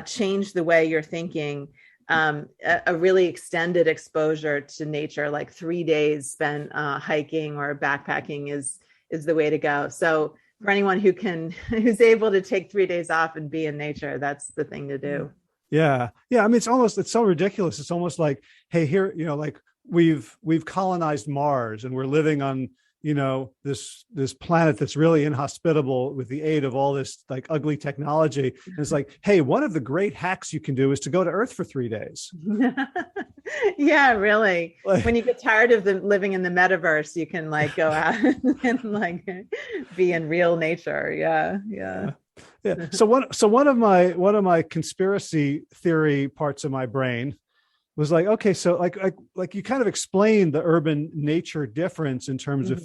change the way you're thinking, a really extended exposure to nature, like 3 days spent hiking or backpacking is the way to go. So for anyone who's able to take 3 days off and be in nature, that's the thing to do. Yeah. I mean, it's so ridiculous. It's almost like, hey, here, like we've colonized Mars and we're living on, this planet that's really inhospitable with the aid of all this like ugly technology. And it's like, hey, one of the great hacks you can do is to go to Earth for 3 days. Yeah, really. When you get tired of living in the metaverse, you can like go out and like be in real nature. Yeah. So one of my conspiracy theory parts of my brain was like, okay, so like you kind of explained the urban nature difference in terms of,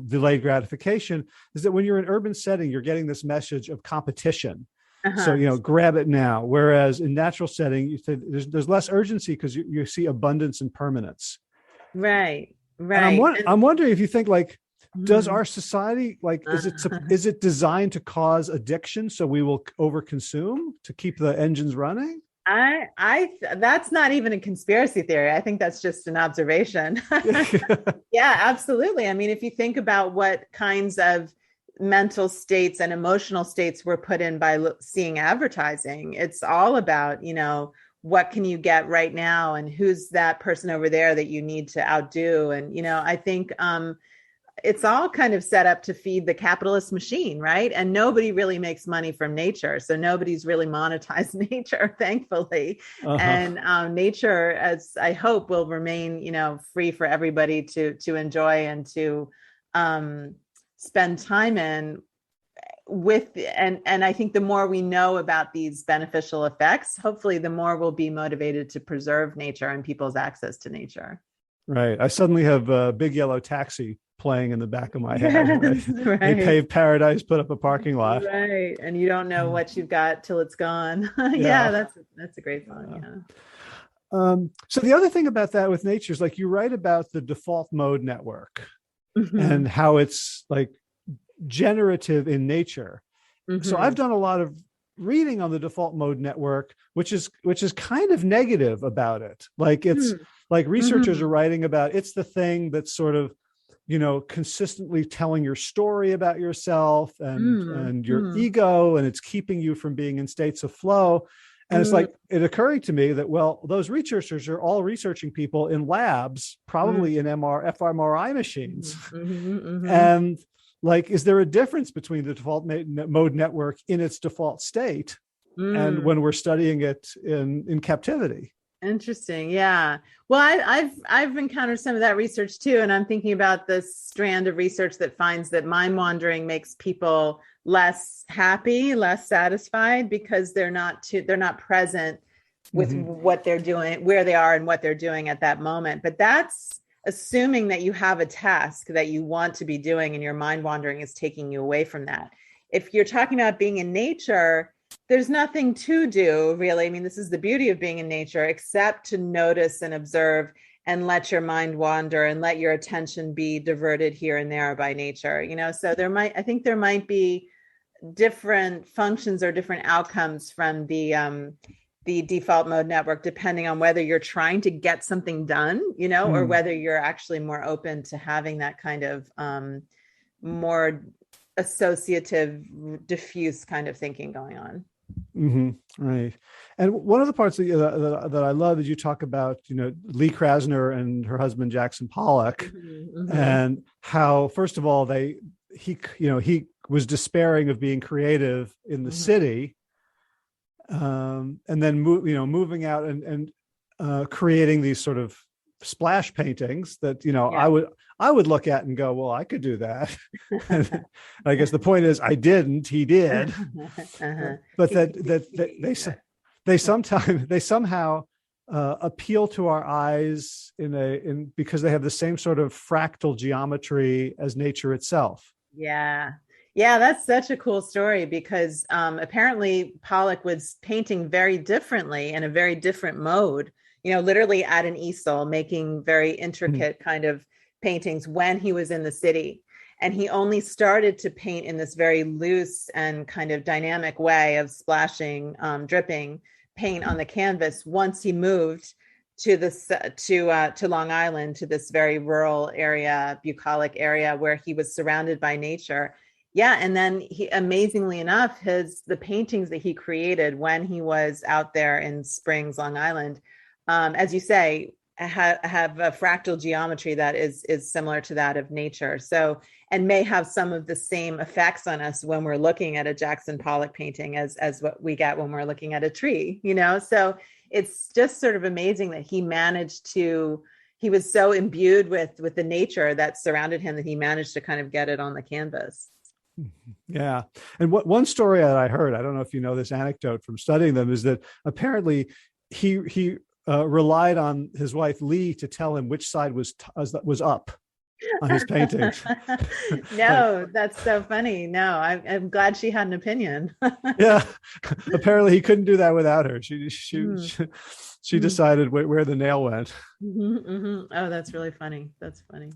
delayed gratification, is that when you're in an urban setting, you're getting this message of competition. So, grab it now. Whereas in natural setting, there's less urgency because you see abundance and permanence. Right. And I'm wondering if you think like, does our society, like, is it designed to cause addiction so we will overconsume to keep the engines running? That's not even a conspiracy theory. I think that's just an observation. Yeah, absolutely. I mean, if you think about what kinds of mental states and emotional states we're put in by seeing advertising, it's all about, what can you get right now and who's that person over there that you need to outdo. And, I think it's all kind of set up to feed the capitalist machine, right? And nobody really makes money from nature. So nobody's really monetized nature, thankfully. And nature, as I hope, will remain, free for everybody to enjoy and to spend time in with. And I think the more we know about these beneficial effects, hopefully the more we'll be motivated to preserve nature and people's access to nature. Right. I suddenly have a Big Yellow Taxi playing in the back of my head. Right? They paved paradise, put up a parking lot. Right. And you don't know what you've got till it's gone. Yeah, that's a great song. Yeah. So the other thing about that with nature is like you write about the default mode network and how it's like generative in nature. So I've done a lot of reading on the default mode network, which is kind of negative about it. Like it's like researchers are writing about it's the thing that's sort of, consistently telling your story about yourself and your ego, and it's keeping you from being in states of flow. And it's like, it occurring to me that, well, those researchers are all researching people in labs, probably in fMRI machines. And like, is there a difference between the default mode network in its default state and when we're studying it in captivity? Interesting. Yeah. Well, I've encountered some of that research too. And I'm thinking about this strand of research that finds that mind wandering makes people less happy, less satisfied because they're not present with what they're doing, where they are and what they're doing at that moment. But that's assuming that you have a task that you want to be doing and your mind wandering is taking you away from that. If you're talking about being in nature, there's nothing to do really. I mean, this is the beauty of being in nature, except to notice and observe and let your mind wander and let your attention be diverted here and there by nature, so I think there might be different functions or different outcomes from the default mode network, depending on whether you're trying to get something done, or whether you're actually more open to having that kind of more associative, diffuse kind of thinking going on. Mm-hmm. Right. And one of the parts that I love is you talk about, Lee Krasner and her husband, Jackson Pollock, and how, first of all, he was despairing of being creative in the city, and then moving out and creating these sort of splash paintings that I would look at and go, well, I could do that. I guess the point is I didn't, he did. But that they somehow appeal to our eyes because they have the same sort of fractal geometry as nature itself. Yeah, that's such a cool story, because apparently Pollock was painting very differently in a very different mode, literally at an easel, making very intricate kind of paintings when he was in the city. And he only started to paint in this very loose and kind of dynamic way of splashing, dripping paint on the canvas once he moved to Long Island, to this very rural area, bucolic area, where he was surrounded by nature. Yeah, and then amazingly enough, the paintings that he created when he was out there in Springs, Long Island, as you say, have a fractal geometry that is similar to that of nature. So, and may have some of the same effects on us when we're looking at a Jackson Pollock painting as what we get when we're looking at a tree, So it's just sort of amazing that he was so imbued with the nature that surrounded him that he managed to kind of get it on the canvas. Yeah. And one story that I heard, I don't know if you know this anecdote from studying them, is that apparently he relied on his wife Lee to tell him which side was up on his paintings. No, that's so funny. No, I'm glad she had an opinion. Yeah, apparently he couldn't do that without her. She decided where the nail went. Oh, that's really funny. That's funny.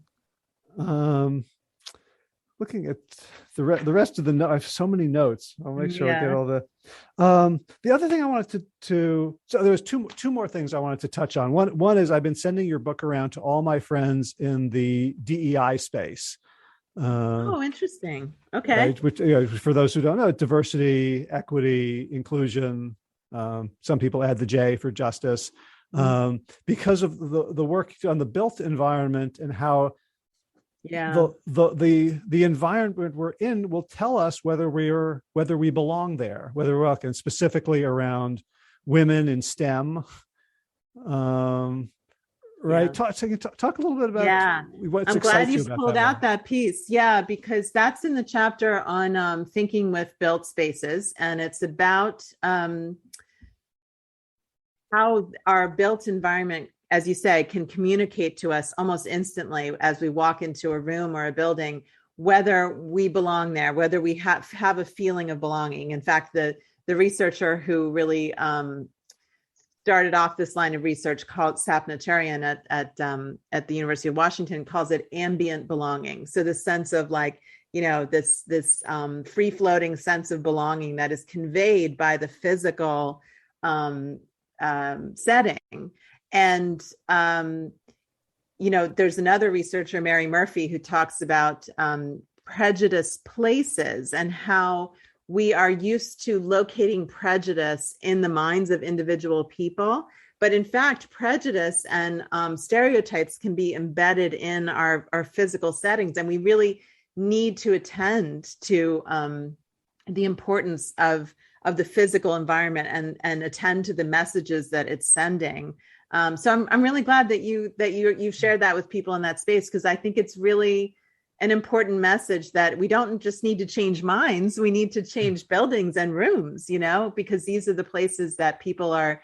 Looking at the rest of the notes, I have so many notes. I'll make sure I get all the other thing I wanted so there was two more things I wanted to touch on. One is I've been sending your book around to all my friends in the DEI space. Interesting. Okay. Right? Which, for those who don't know, diversity, equity, inclusion. Some people add the J for justice, because of the work on the built environment and how the environment we're in will tell us whether we belong there, whether we're welcome, specifically around women in STEM. Right. Yeah. Talk a little bit about what's I'm glad you pulled out that piece. Yeah, because that's in the chapter on thinking with built spaces, and it's about how our built environment, as you say, can communicate to us almost instantly as we walk into a room or a building, whether we belong there, whether we have a feeling of belonging. In fact, the researcher who really started off this line of research, called Sapnotarian at the University of Washington, calls it ambient belonging. So the sense of this free floating sense of belonging that is conveyed by the physical setting. And, there's another researcher, Mary Murphy, who talks about prejudice places and how we are used to locating prejudice in the minds of individual people. But in fact, prejudice and stereotypes can be embedded in our physical settings. And we really need to attend to the importance of the physical environment and attend to the messages that it's sending. So I'm really glad that you shared that with people in that space, because I think it's really an important message that we don't just need to change minds, we need to change buildings and rooms, because these are the places that people are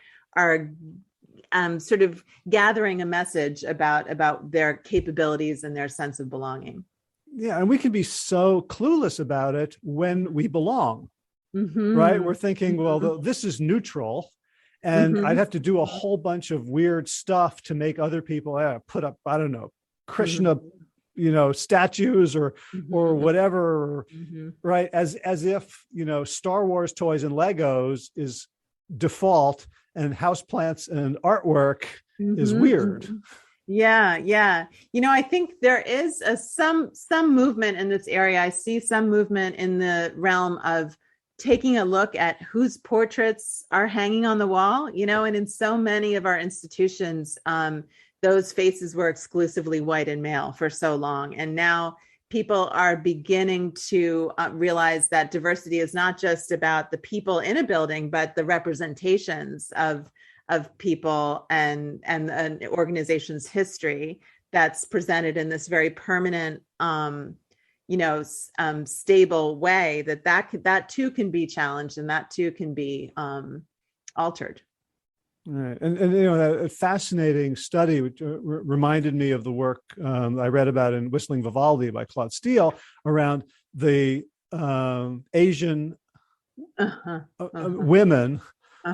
sort of gathering a message about their capabilities and their sense of belonging. Yeah, and we can be so clueless about it when we belong, right? We're thinking, well, this is neutral, and I'd have to do a whole bunch of weird stuff to make other people put up, I don't know, Krishna, statues or whatever, right? As if, Star Wars toys and Legos is default and houseplants and artwork is weird. Yeah. I think there is some movement in this area. I see some movement in the realm of taking a look at whose portraits are hanging on the wall, and in so many of our institutions, those faces were exclusively white and male for so long. And now people are beginning to realize that diversity is not just about the people in a building, but the representations of people and an organization's history that's presented in this very permanent, stable way that too can be challenged and that too can be altered. Right. And a fascinating study which reminded me of the work I read about in Whistling Vivaldi by Claude Steele around the Asian women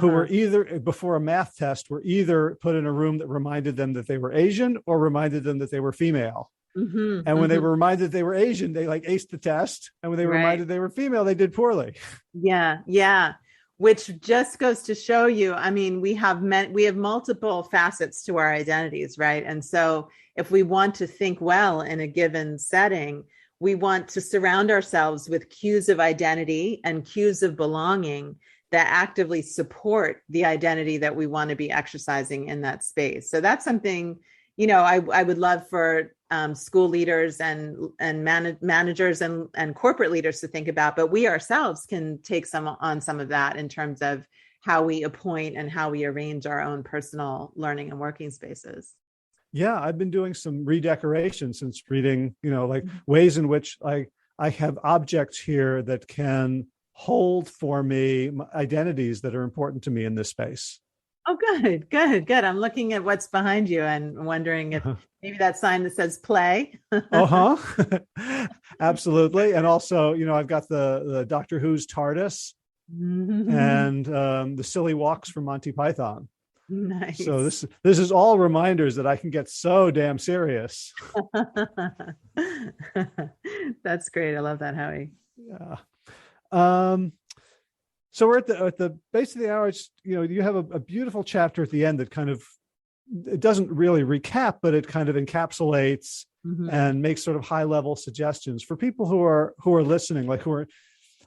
who were either, before a math test, were either put in a room that reminded them that they were Asian or reminded them that they were female. And when they were reminded they were Asian, they aced the test. And when they were reminded they were female, they did poorly. Yeah. Which just goes to show you, I mean, we have multiple facets to our identities, right? And so if we want to think well in a given setting, we want to surround ourselves with cues of identity and cues of belonging that actively support the identity that we want to be exercising in that space. So that's something, I would love for school leaders and managers and corporate leaders to think about, but we ourselves can take some of that in terms of how we appoint and how we arrange our own personal learning and working spaces. Yeah, I've been doing some redecoration since reading, ways in which I have objects here that can hold for me identities that are important to me in this space. Oh, good. I'm looking at what's behind you and wondering if maybe that sign that says play. Absolutely. And also, I've got the Doctor Who's TARDIS and the Silly Walks from Monty Python. Nice. So this is all reminders that I can get so damn serious. That's great. I love that, Howie. Yeah. So we're at the base of the hour. You have a beautiful chapter at the end that kind of, it doesn't really recap, but it kind of encapsulates and makes sort of high level suggestions for people who are listening,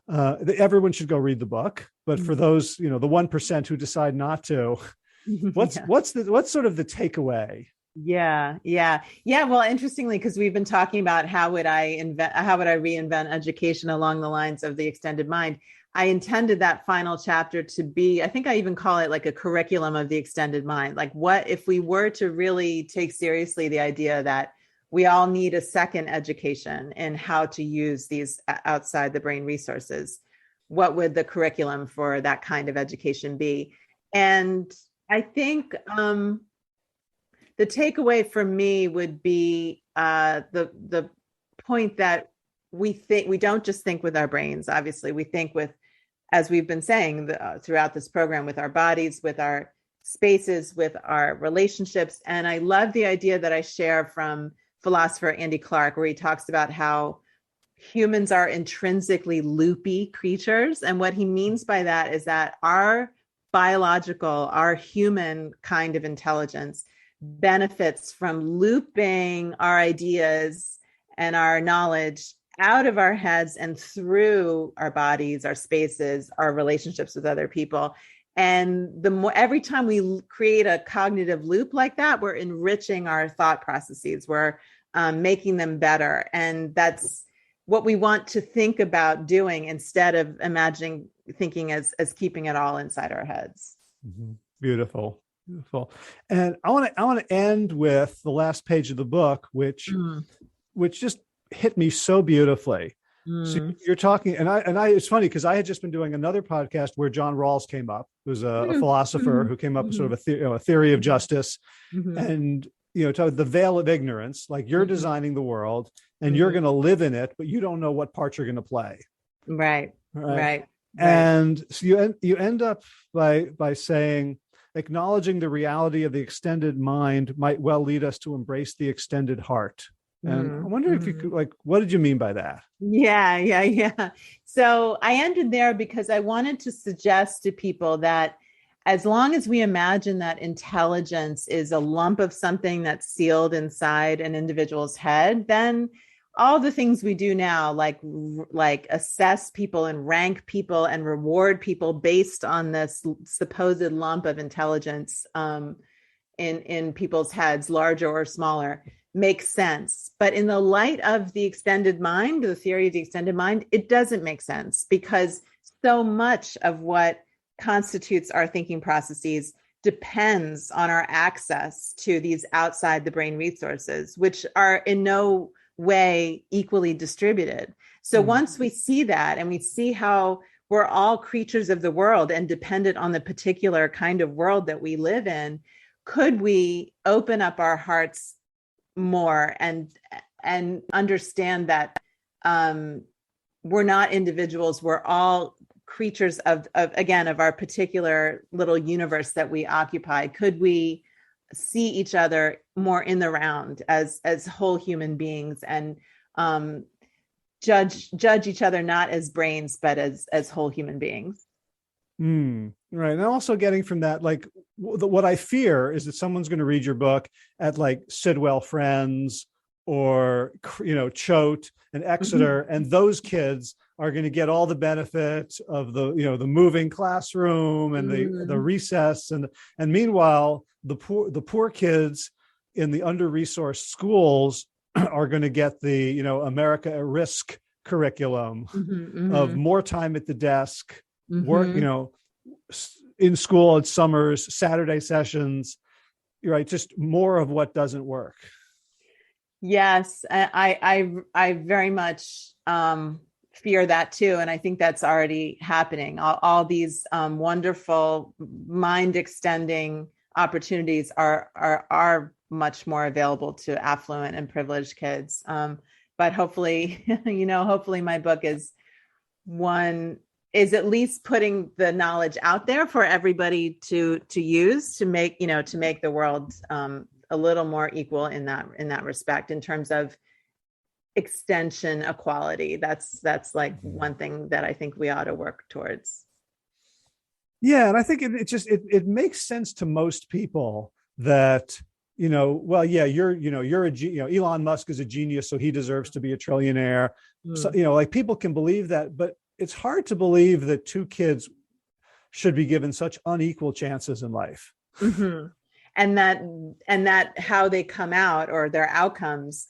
everyone should go read the book. But for those, the 1% who decide not to, what's sort of the takeaway? Yeah. Well, interestingly, because we've been talking about how would I reinvent education along the lines of the extended mind. I intended that final chapter to be, I think I even call it like a curriculum of the extended mind. Like, what if we were to really take seriously the idea that we all need a second education in how to use these outside the brain resources? What would the curriculum for that kind of education be? And I think the takeaway for me would be the point that we don't just think with our brains. Obviously, we think with, as we've been saying throughout this program, with our bodies, with our spaces, with our relationships. And I love the idea that I share from philosopher Andy Clark, where he talks about how humans are intrinsically loopy creatures. And what he means by that is that our human kind of intelligence benefits from looping our ideas and our knowledge out of our heads and through our bodies, our spaces, our relationships with other people. And every time we create a cognitive loop like that, we're enriching our thought processes. We're making them better. And that's what we want to think about doing instead of thinking as keeping it all inside our heads. Mm-hmm. Beautiful. And I want to end with the last page of the book, which just hit me so beautifully. So Mm. you're talking, it's funny because I had just been doing another podcast where John Rawls came up, who's a Mm. philosopher Mhm. who came up with sort Mhm. of a theory of Mhm. justice, Mhm. and talk the veil of ignorance. Like you're Mhm. designing the world and you're Mhm. going to live in it, but you don't know what parts you're going to play. Right. Right. Right. Right. And so you end up by saying acknowledging the reality of the extended mind might well lead us to embrace the extended heart. And I Mhm. wonder if you could, Mhm. like, what did you mean by that? Yeah, yeah, yeah. So I ended there because I wanted to suggest to people that as long as we imagine that intelligence is a lump of something that's sealed inside an individual's head, then all the things we do now, like assess people and rank people and reward people based on this supposed lump of intelligence, in people's heads, larger or smaller, makes sense. But in the light of the extended mind, the theory of the extended mind, it doesn't make sense because so much of what constitutes our thinking processes depends on our access to these outside the brain resources, which are in no way equally distributed. So Mm. once we see that and we see how we're all creatures of the world and dependent on the particular kind of world that we live in, could we open up our hearts more and understand that we're not individuals, we're all creatures of again of our particular little universe that we occupy? Could we see each other more in the round as whole human beings, and judge each other not as brains but as whole human beings? Right. And also getting from that, like what I fear is that someone's going to read your book at like Sidwell Friends or, Choate and Exeter, Mm-hmm. and those kids are going to get all the benefits of the moving classroom and the Mm-hmm. recess. And meanwhile, the poor kids in the under-resourced schools are going to get the, America at Risk curriculum of Mm-hmm. more time at the desk, work, Mm-hmm. in school at summers, Saturday sessions, right? Just more of what doesn't work. Yes, I very much fear that too, and I think that's already happening. All these wonderful mind extending opportunities are much more available to affluent and privileged kids. But hopefully, hopefully my book is at least putting the knowledge out there for everybody to use to make the world a little more equal in that respect, in terms of extension equality. That's like one thing that I think we ought to work towards. Yeah, and I think it makes sense to most people that well, yeah, Elon Musk is a genius, so he deserves to be a trillionaire. So Mm. like people can believe that, but it's hard to believe that two kids should be given such unequal chances in life. Mm-hmm. And that how they come out or their outcomes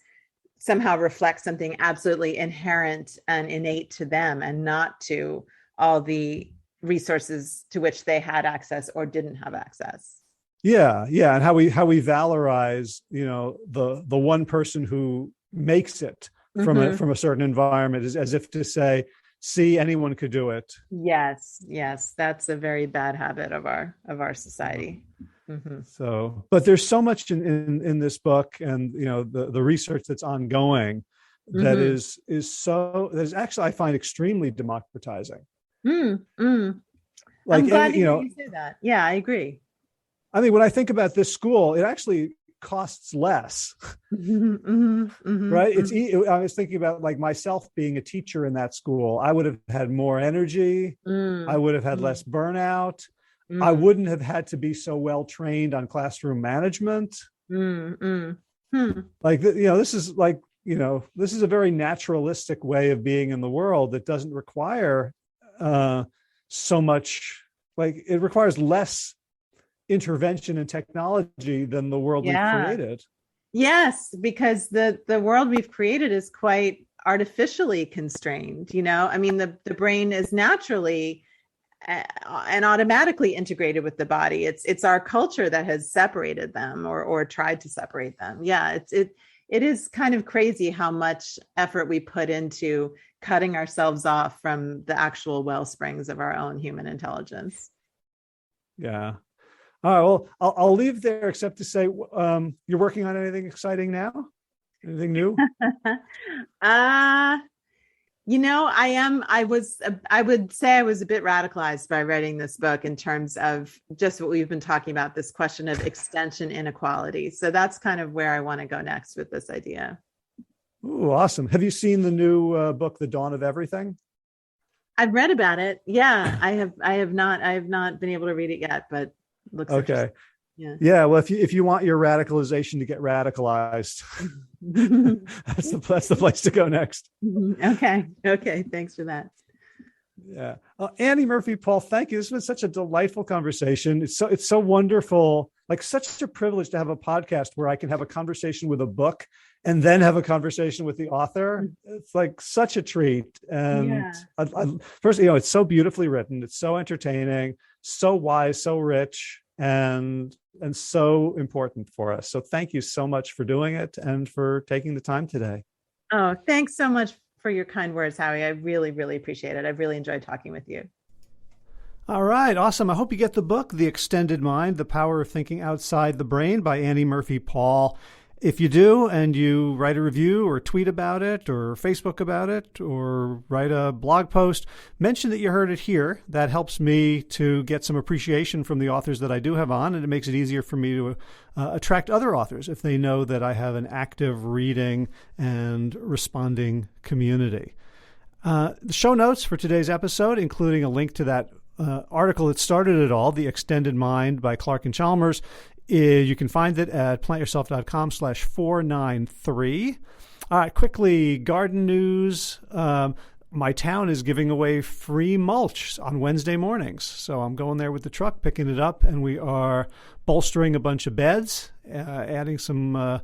somehow reflect something absolutely inherent and innate to them, and not to all the resources to which they had access or didn't have access. Yeah, and how we valorize the one person who makes it Mm-hmm. from a certain environment, is as if to say, see, anyone could do it. Yes, yes, that's a very bad habit of our society. Mm-hmm. So, but there's so much in this book, and the research that's ongoing, that Mm-hmm. is actually, I find, extremely democratizing. Mm-hmm. Like I'm glad any, to hear you say that. Yeah, I agree. I mean, when I think about this school, it actually costs less, Mm-hmm. Mm-hmm. right? Mm-hmm. I was thinking about like myself being a teacher in that school. I would have had more energy. I would have had less burnout. I Mm-hmm. wouldn't have had to be so well trained on classroom management. Mm-hmm. Like, this is like, this is a very naturalistic way of being in the world that doesn't require so much. Like, it requires less intervention and technology than the world we've Yeah. created. Yes, because the world we've created is quite artificially constrained. I mean, the brain is naturally and automatically integrated with the body. It's our culture that has separated them or tried to separate them. Yeah, it is kind of crazy how much effort we put into cutting ourselves off from the actual well springs of our own human intelligence. Yeah. All right. Well, I'll leave there except to say, you're working on anything exciting now? Anything new? I would say I was a bit radicalized by writing this book in terms of just what we've been talking about, this question of extension inequality. So that's kind of where I want to go next with this idea. Ooh, awesome. Have you seen the new book, The Dawn of Everything? I've read about it. Yeah, I have not been able to read it yet, but looks okay. Yeah. Well, if you want your radicalization to get radicalized, that's the place to go next. Okay. Thanks for that. Yeah. Annie Murphy Paul, thank you. This has been such a delightful conversation. It's so wonderful, like such a privilege to have a podcast where I can have a conversation with a book and then have a conversation with the author. It's like such a treat. And first, it's so beautifully written. It's so entertaining, so wise, so rich, and so important for us. So thank you so much for doing it and for taking the time today. Oh, thanks so much for your kind words, Howie. I really, really appreciate it. I've really enjoyed talking with you. All right. Awesome. I hope you get the book, The Extended Mind, The Power of Thinking Outside the Brain by Annie Murphy Paul. If you do, and you write a review or tweet about it or Facebook about it or write a blog post, mention that you heard it here. That helps me to get some appreciation from the authors that I do have on, and it makes it easier for me to attract other authors if they know that I have an active reading and responding community. The show notes for today's episode, including a link to that article that started it all, The Extended Mind by Clark and Chalmers, you can find it at plantyourself.com/493. All right, quickly, garden news. My town is giving away free mulch on Wednesday mornings. So I'm going there with the truck, picking it up, and we are bolstering a bunch of beds, adding some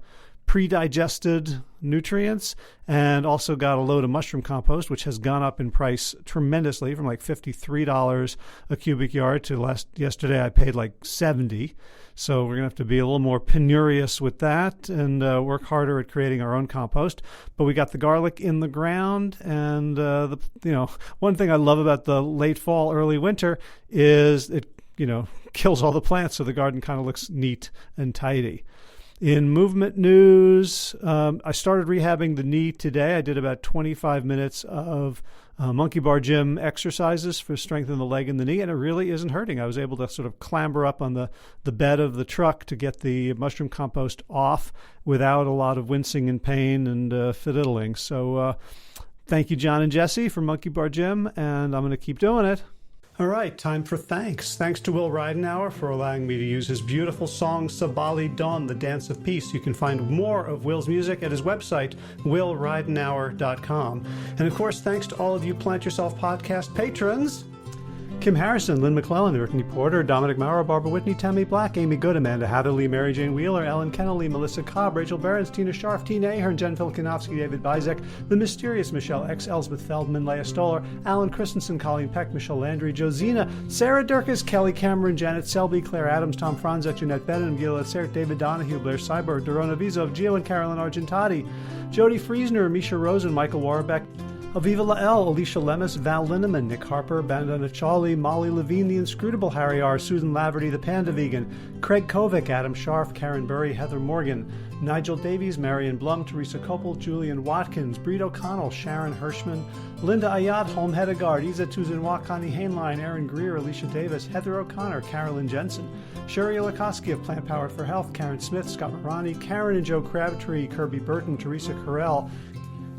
pre-digested nutrients, and also got a load of mushroom compost, which has gone up in price tremendously from like $53 a cubic yard to yesterday I paid like $70. So we're going to have to be a little more penurious with that and work harder at creating our own compost. But we got the garlic in the ground, and one thing I love about the late fall, early winter is it kills all the plants, so the garden kind of looks neat and tidy. In movement news, I started rehabbing the knee today. I did about 25 minutes of monkey bar gym exercises for strengthening the leg and the knee, and it really isn't hurting. I was able to sort of clamber up on the bed of the truck to get the mushroom compost off without a lot of wincing and pain and fiddling. So thank you, John and Jesse, for Monkey Bar Gym, and I'm going to keep doing it. All right, time for thanks. Thanks to Will Ridenauer for allowing me to use his beautiful song Sabali Dawn, The Dance of Peace. You can find more of Will's music at his website, willridenauer.com. And of course, thanks to all of you Plant Yourself podcast patrons. Kim Harrison, Lynn McClellan, Brittany Porter, Dominic Maurer, Barbara Whitney, Tammy Black, Amy Good, Amanda Hatherley, Mary Jane Wheeler, Ellen Kennelly, Melissa Cobb, Rachel Behrens, Tina Scharf, Tina Ahern, Jen Filikanovsky, David Bizek, The Mysterious Michelle X, Elsbeth Feldman, Leah Stoller, Alan Christensen, Colleen Peck, Michelle Landry, Josina, Sarah Durkis, Kelly Cameron, Janet Selby, Claire Adams, Tom Franzek, Jeanette Bennett, Gila Sert, David Donahue, Blair Cyber, Dorona Vizov, Gio and Carolyn Argentati, Jody Friesner, Misha Rosen, Michael Warbeck, Aviva Lael, Alicia Lemus, Val Linneman, Nick Harper, Bandana Charlie, Molly Levine, The Inscrutable Harry R., Susan Laverty, The Panda Vegan, Craig Kovic, Adam Scharf, Karen Burry, Heather Morgan, Nigel Davies, Marion Blum, Teresa Koppel, Julian Watkins, Breed O'Connell, Sharon Hirschman, Linda Ayad, Holm Hedegaard, Isa Tuzinwa, Connie Hainline, Aaron Greer, Alicia Davis, Heather O'Connor, Carolyn Jensen, Sherry Olakoski of Plant Powered for Health, Karen Smith, Scott Morani, Karen and Joe Crabtree, Kirby Burton, Teresa Carell,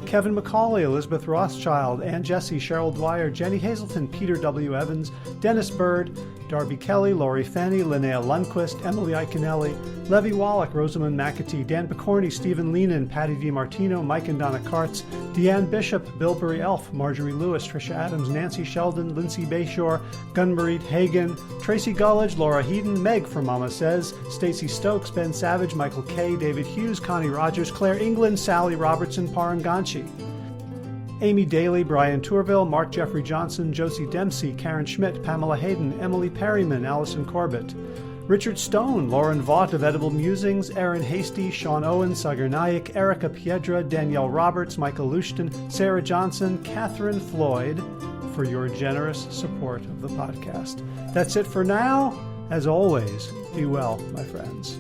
Kevin McCauley, Elizabeth Rothschild, Ann Jesse, Cheryl Dwyer, Jenny Hazleton, Peter W. Evans, Dennis Bird, Darby Kelly, Laurie Fenney, Linnea Lundquist, Emily Iconelli, Levy Wallach, Rosamund McAtee, Dan Picorni, Stephen Leenan, Patty DiMartino, Mike and Donna Kartz, Deanne Bishop, Billbury Elf, Marjorie Lewis, Tricia Adams, Nancy Sheldon, Lindsay Bayshore, Gunmarie Hagan, Tracy Gullidge, Laura Heaton, Meg from Mama Says, Stacey Stokes, Ben Savage, Michael Kay, David Hughes, Connie Rogers, Claire England, Sally Robertson, Paranganchi, Amy Daly, Brian Tourville, Mark Jeffrey Johnson, Josie Dempsey, Karen Schmidt, Pamela Hayden, Emily Perryman, Allison Corbett, Richard Stone, Lauren Vaught of Edible Musings, Aaron Hasty, Sean Owen, Sagar Naik, Erica Piedra, Danielle Roberts, Michael Lushton, Sarah Johnson, Catherine Floyd, for your generous support of the podcast. That's it for now. As always, be well, my friends.